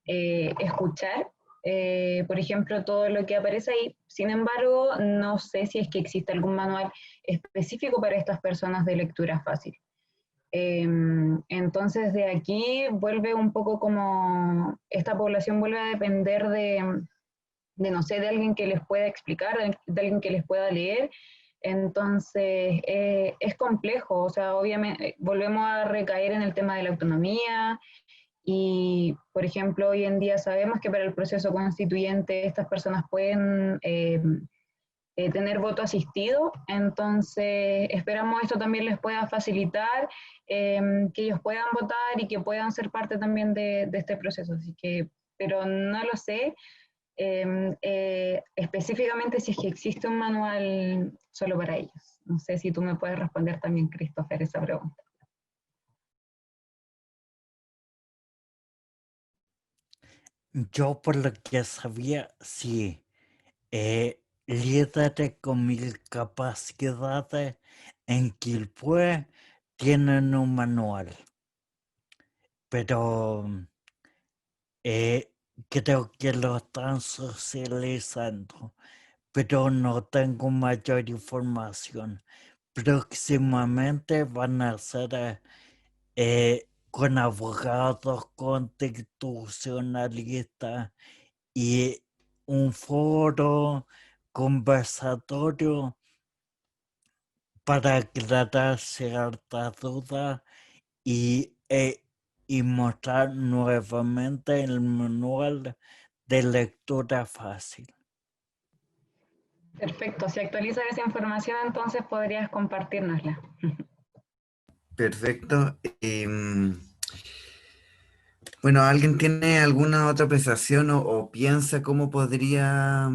B: escuchar, por ejemplo, todo lo que aparece ahí. Sin embargo, no sé si es que existe algún manual específico para estas personas de lectura fácil. Entonces de aquí vuelve un poco como esta población vuelve a depender no sé, de alguien que les pueda explicar, de alguien que les pueda leer. Entonces es complejo, o sea, obviamente volvemos a recaer en el tema de la autonomía. Y, por ejemplo, hoy en día sabemos que para el proceso constituyente estas personas pueden tener voto asistido, entonces esperamos esto también les pueda facilitar que ellos puedan votar y que puedan ser parte también de este proceso. Así que, pero no lo sé específicamente si es que existe un manual solo para ellos. No sé si tú me puedes responder también, Christopher, esa pregunta.
E: Yo por lo que sabía, sí. Líderes con discapacidades en Quilpué tienen un manual. pero creo que lo están socializando, pero no tengo mayor información. Próximamente van a ser con abogados constitucionalistas y un foro conversatorio para aclarar ciertas dudas y, y mostrar nuevamente el manual de lectura fácil.
B: Perfecto, si actualizas esa información, entonces podrías compartirnosla.
J: Perfecto. Bueno, ¿alguien tiene alguna otra apreciación o piensa cómo podría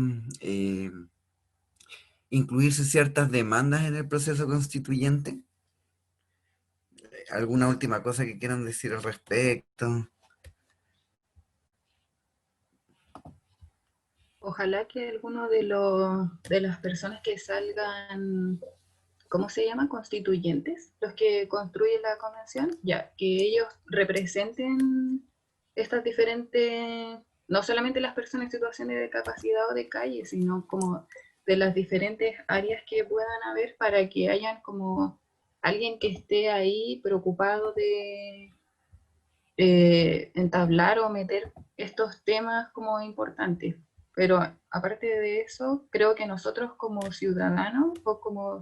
J: incluirse ciertas demandas en el proceso constituyente? ¿Alguna última cosa que quieran decir al respecto?
I: Ojalá que alguno de las personas que salgan, ¿cómo se llama? Constituyentes, los que construyen la convención, ya, que ellos representen estas diferentes, no solamente las personas en situaciones de discapacidad o de calle, sino como de las diferentes áreas que puedan haber para que hayan como alguien que esté ahí preocupado de entablar o meter estos temas como importantes. Pero aparte de eso, creo que nosotros como ciudadanos o como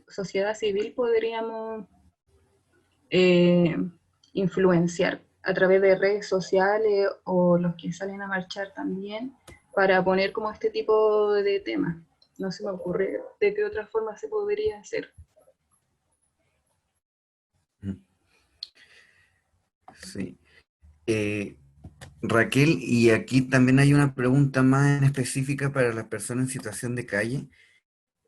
I: sociedad civil podríamos influenciar a través de redes sociales o los que salen a marchar también para poner como este tipo de temas. No se me ocurre de qué otra forma se podría hacer.
J: Sí. Raquel, y aquí también hay una pregunta más específica para las personas en situación de calle.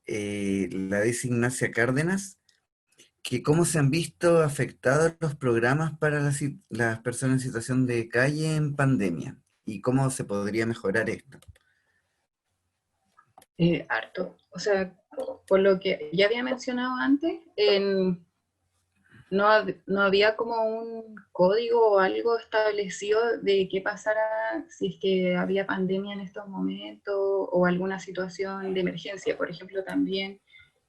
J: La dice Ignacia Cárdenas, que cómo se han visto afectados los programas para las personas en situación de calle en pandemia y cómo se podría mejorar esto.
I: Harto. O sea, por lo que ya había mencionado antes, no había como un código o algo establecido de qué pasara si es que había pandemia en estos momentos o alguna situación de emergencia. Por ejemplo, también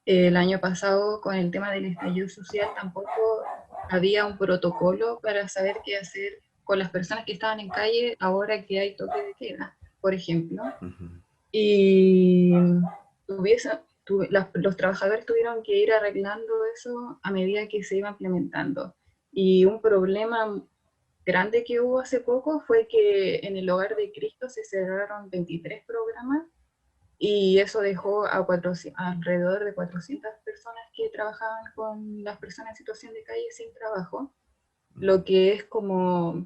I: el año pasado con el tema del estallido social tampoco había un protocolo para saber qué hacer con las personas que estaban en calle ahora que hay toque de queda, por ejemplo. Y los trabajadores tuvieron que ir arreglando eso a medida que se iba implementando. Y un problema grande que hubo hace poco fue que en el Hogar de Cristo se cerraron 23 programas y eso dejó a alrededor de 400 personas que trabajaban con las personas en situación de calle sin trabajo, lo que es como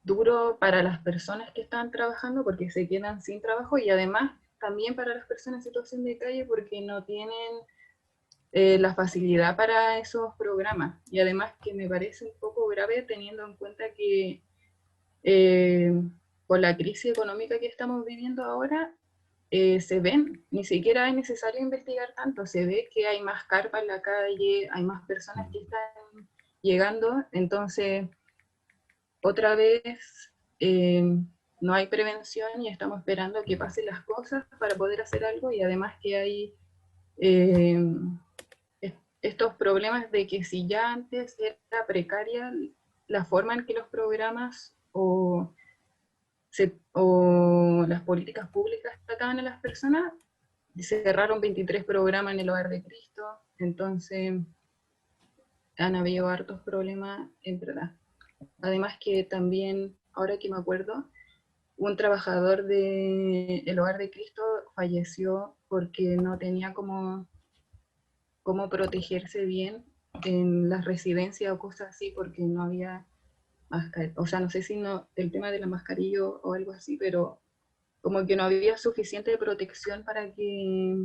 I: duro para las personas que están trabajando porque se quedan sin trabajo y además también para las personas en situación de calle porque no tienen la facilidad para esos programas. Y además que me parece un poco grave teniendo en cuenta que por la crisis económica que estamos viviendo ahora, se ven, ni siquiera es necesario investigar tanto, se ve que hay más carpa en la calle, hay más personas que están llegando, entonces otra vez no hay prevención y estamos esperando que pasen las cosas para poder hacer algo y además que hay estos problemas de que si ya antes era precaria la forma en que los programas o las políticas públicas trataban a las personas, se cerraron 23 programas en el Hogar de Cristo, entonces han habido hartos problemas en verdad. Además que también, ahora que me acuerdo, un trabajador del Hogar de Cristo falleció porque no tenía cómo protegerse bien en las residencias o cosas así, porque no había o sea, no sé si el tema de la mascarilla o algo así, pero como que no había suficiente protección para que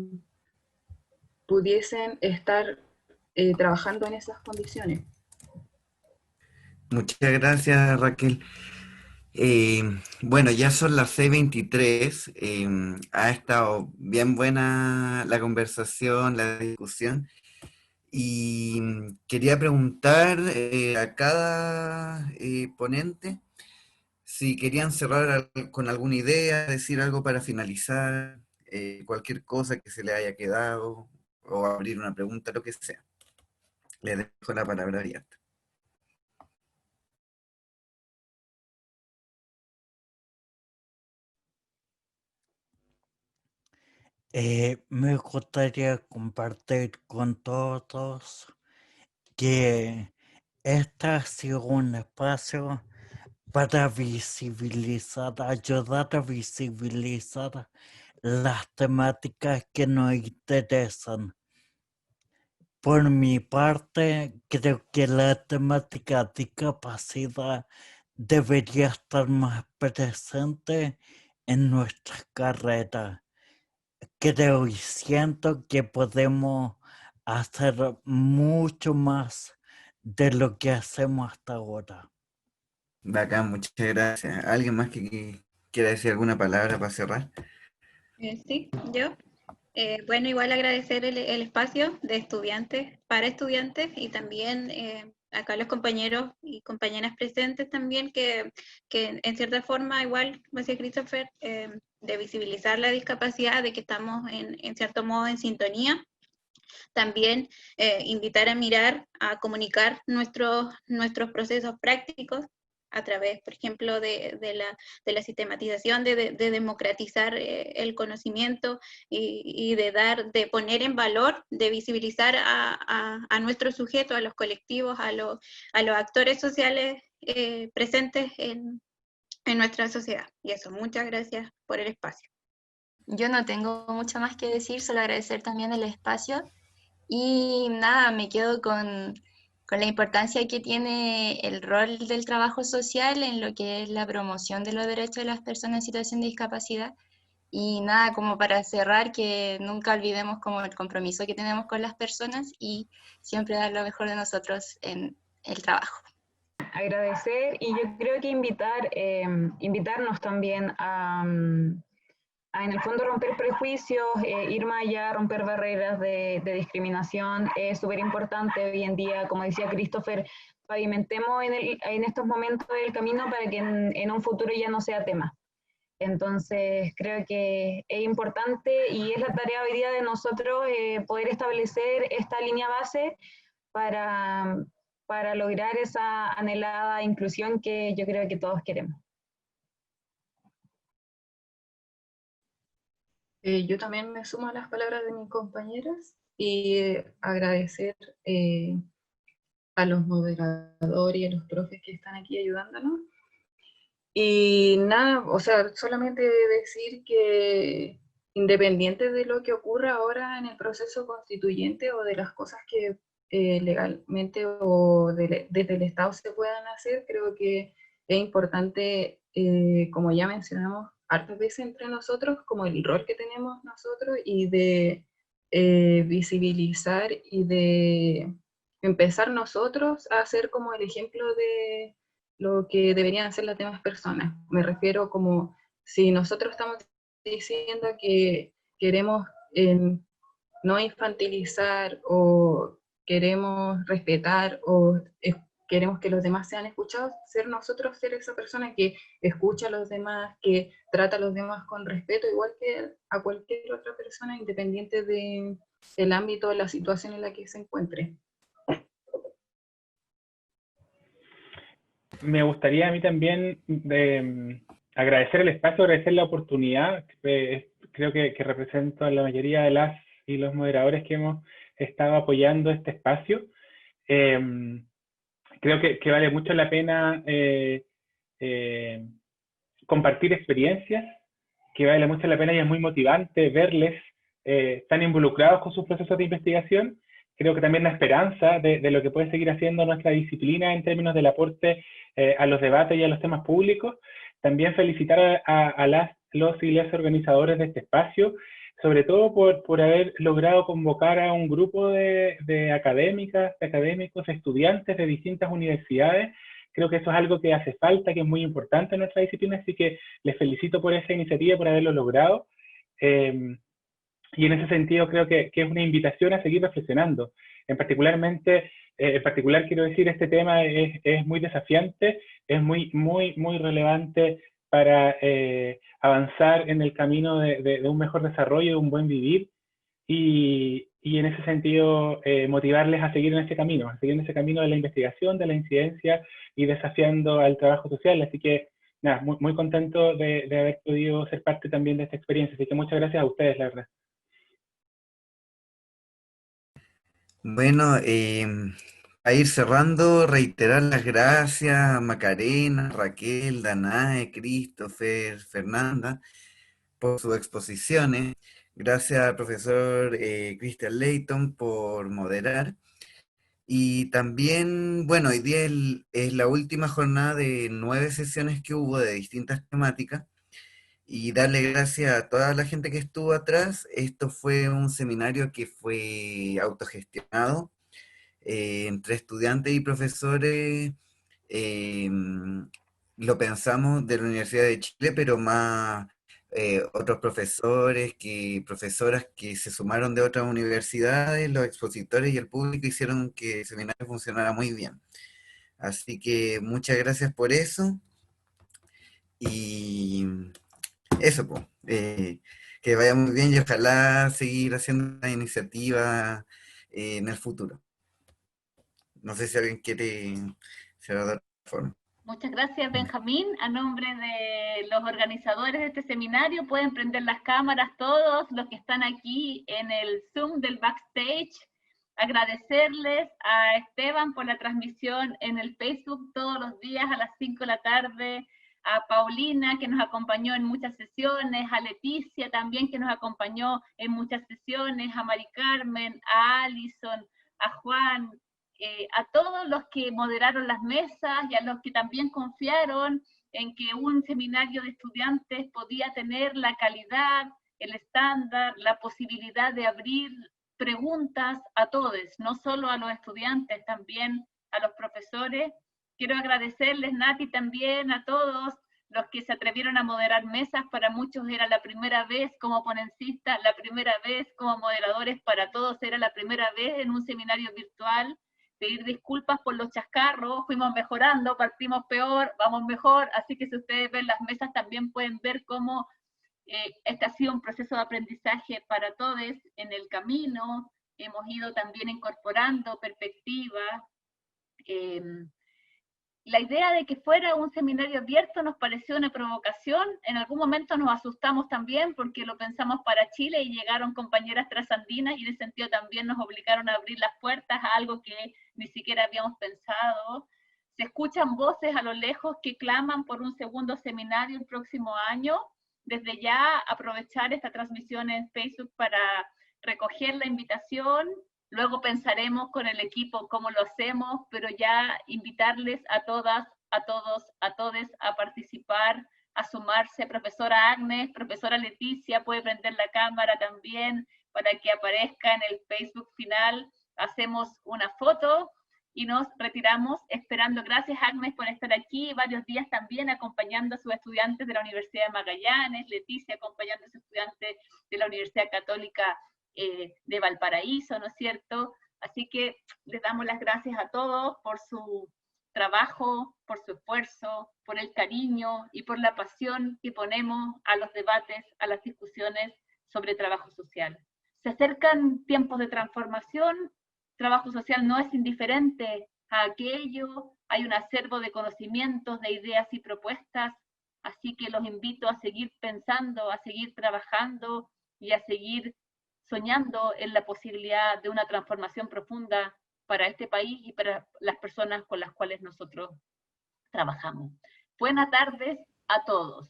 I: pudiesen estar trabajando en esas condiciones.
J: Muchas gracias, Raquel. Bueno, ya son las 6:23. Ha estado bien buena la conversación, la discusión. Y quería preguntar a cada ponente si querían cerrar con alguna idea, decir algo para finalizar, cualquier cosa que se le haya quedado, o abrir una pregunta, lo que sea. Les dejo la palabra abierta.
E: Me gustaría compartir con todos que este ha sido un espacio para visibilizar, ayudar a visibilizar las temáticas que nos interesan. Por mi parte, creo que la temática discapacidad debería estar más presente en nuestras carreras. Creo y siento que podemos hacer mucho más de lo que hacemos hasta ahora.
J: Bacán, muchas gracias. ¿Alguien más que quiera decir alguna palabra para cerrar?
C: Sí, yo. Bueno, igual agradecer el espacio de estudiantes para estudiantes y también acá los compañeros y compañeras presentes también que en cierta forma, igual, como decía Christopher, de visibilizar la discapacidad, de que estamos en cierto modo en sintonía. También invitar a mirar, a comunicar nuestros procesos prácticos a través, por ejemplo, de la sistematización, de democratizar el conocimiento y de poner en valor, de visibilizar a nuestros sujetos, a los colectivos, a los actores sociales presentes en nuestra sociedad. Y eso, muchas gracias por el espacio.
H: Yo no tengo mucho más que decir, solo agradecer también el espacio. Y nada, me quedo con la importancia que tiene el rol del trabajo social en lo que es la promoción de los derechos de las personas en situación de discapacidad. Y nada, como para cerrar, que nunca olvidemos como el compromiso que tenemos con las personas y siempre dar lo mejor de nosotros en el trabajo.
B: Agradecer y yo creo que invitarnos también a en el fondo romper prejuicios, ir más allá, romper barreras de discriminación es súper importante hoy en día, como decía Christopher, pavimentemos en estos momentos el camino para que en un futuro ya no sea tema. Entonces creo que es importante y es la tarea hoy día de nosotros poder establecer esta línea base para lograr esa anhelada inclusión que yo creo que todos queremos.
I: Yo también me sumo a las palabras de mis compañeras y agradecer a los moderadores y a los profes que están aquí ayudándonos. Y nada, o sea, solamente decir que independiente de lo que ocurra ahora en el proceso constituyente o de las cosas que legalmente o desde el Estado se puedan hacer, creo que es importante, como ya mencionamos hartas veces entre nosotros, como el rol que tenemos nosotros y de visibilizar y de empezar nosotros a ser como el ejemplo de lo que deberían hacer las demás personas. Me refiero como si nosotros estamos diciendo que queremos no infantilizar o queremos respetar o queremos que los demás sean escuchados, ser esa persona que escucha a los demás, que trata a los demás con respeto, igual que a cualquier otra persona, independiente del ámbito o la situación en la que se encuentre.
G: Me gustaría a mí también agradecer el espacio, agradecer la oportunidad. Creo que represento a la mayoría de las y los moderadores que hemos estado apoyando este espacio. Creo que vale mucho la pena compartir experiencias, que vale mucho la pena y es muy motivante verles tan involucrados con sus procesos de investigación. Creo que también la esperanza de lo que puede seguir haciendo nuestra disciplina en términos del aporte a los debates y a los temas públicos. También felicitar a los y las organizadores de este espacio, sobre todo por haber logrado convocar a un grupo de académicas, de académicos, estudiantes de distintas universidades. Creo que eso es algo que hace falta, que es muy importante en nuestra disciplina, así que les felicito por esa iniciativa, por haberlo logrado. Y en ese sentido creo que es una invitación a seguir reflexionando. En particular quiero decir, este tema es muy desafiante, es muy relevante para avanzar en el camino de un mejor desarrollo, de un buen vivir, y en ese sentido motivarles a seguir en ese camino, de la investigación, de la incidencia y desafiando al trabajo social. Así que nada, muy contento de haber podido ser parte también de esta experiencia. Así que muchas gracias a ustedes, la verdad.
J: Bueno, a ir cerrando, reiterar las gracias a Macarena, Raquel, Danae, Christopher, Fernanda, por sus exposiciones. Gracias al profesor Christian Leighton por moderar. Y también, bueno, hoy día es la última jornada de 9 sesiones que hubo de distintas temáticas. Y darle gracias a toda la gente que estuvo atrás. Esto fue un seminario que fue autogestionado entre estudiantes y profesores. Lo pensamos de la Universidad de Chile, pero más otros profesores, profesoras que se sumaron de otras universidades, los expositores y el público hicieron que el seminario funcionara muy bien. Así que muchas gracias por eso. Y eso, pues, que vaya muy bien y ojalá seguir haciendo una iniciativa en el futuro. No sé si alguien quiere cerrar de otra forma.
C: Muchas gracias, Benjamín. A nombre de los organizadores de este seminario, pueden prender las cámaras todos los que están aquí en el Zoom del backstage. Agradecerles a Esteban por la transmisión en el Facebook todos los días a las 5 de la tarde, a Paulina, que nos acompañó en muchas sesiones, a Leticia también, que nos acompañó en muchas sesiones, a Mari Carmen, a Alison, a Juan, a todos los que moderaron las mesas y a los que también confiaron en que un seminario de estudiantes podía tener la calidad, el estándar, la posibilidad de abrir preguntas a todos, no solo a los estudiantes, también a los profesores. Quiero agradecerles, Nati, también a todos los que se atrevieron a moderar mesas. Para muchos era la primera vez como ponencista, la primera vez como moderadores, para todos era la primera vez en un seminario virtual. Pedir disculpas por los chascarros, fuimos mejorando, partimos peor, vamos mejor, así que si ustedes ven las mesas también pueden ver cómo este ha sido un proceso de aprendizaje para todos en el camino. Hemos ido también incorporando perspectivas. La idea de que fuera un seminario abierto nos pareció una provocación. En algún momento nos asustamos también porque lo pensamos para Chile y llegaron compañeras trasandinas y en ese sentido también nos obligaron a abrir las puertas a algo que ni siquiera habíamos pensado. Se escuchan voces a lo lejos que claman por un segundo seminario el próximo año. Desde ya aprovechar esta transmisión en Facebook para recoger la invitación. Luego pensaremos con el equipo cómo lo hacemos, pero ya invitarles a todas, a todos, a todes a participar, a sumarse. Profesora Agnes, profesora Leticia, puede prender la cámara también para que aparezca en el Facebook final. Hacemos una foto y nos retiramos esperando. Gracias, Agnes, por estar aquí varios días también acompañando a sus estudiantes de la Universidad de Magallanes, Leticia acompañando a sus estudiantes de la Universidad Católica de Valparaíso, ¿no es cierto? Así que les damos las gracias a todos por su trabajo, por su esfuerzo, por el cariño y por la pasión que ponemos a los debates, a las discusiones sobre trabajo social. Se acercan tiempos de transformación, trabajo social no es indiferente a aquello, hay un acervo de conocimientos, de ideas y propuestas, así que los invito a seguir pensando, a seguir trabajando y a seguir soñando en la posibilidad de una transformación profunda para este país y para las personas con las cuales nosotros trabajamos. Buenas tardes a todos.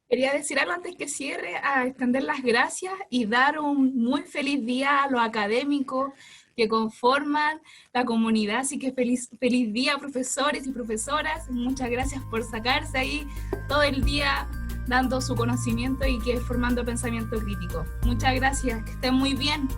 K: Quería decir algo antes que cierre, a extender las gracias y dar un muy feliz día a los académicos que conforman la comunidad, así que feliz día profesores y profesoras, muchas gracias por sacarse ahí todo el día dando su conocimiento y que formando pensamiento crítico. Muchas gracias, que estén muy bien.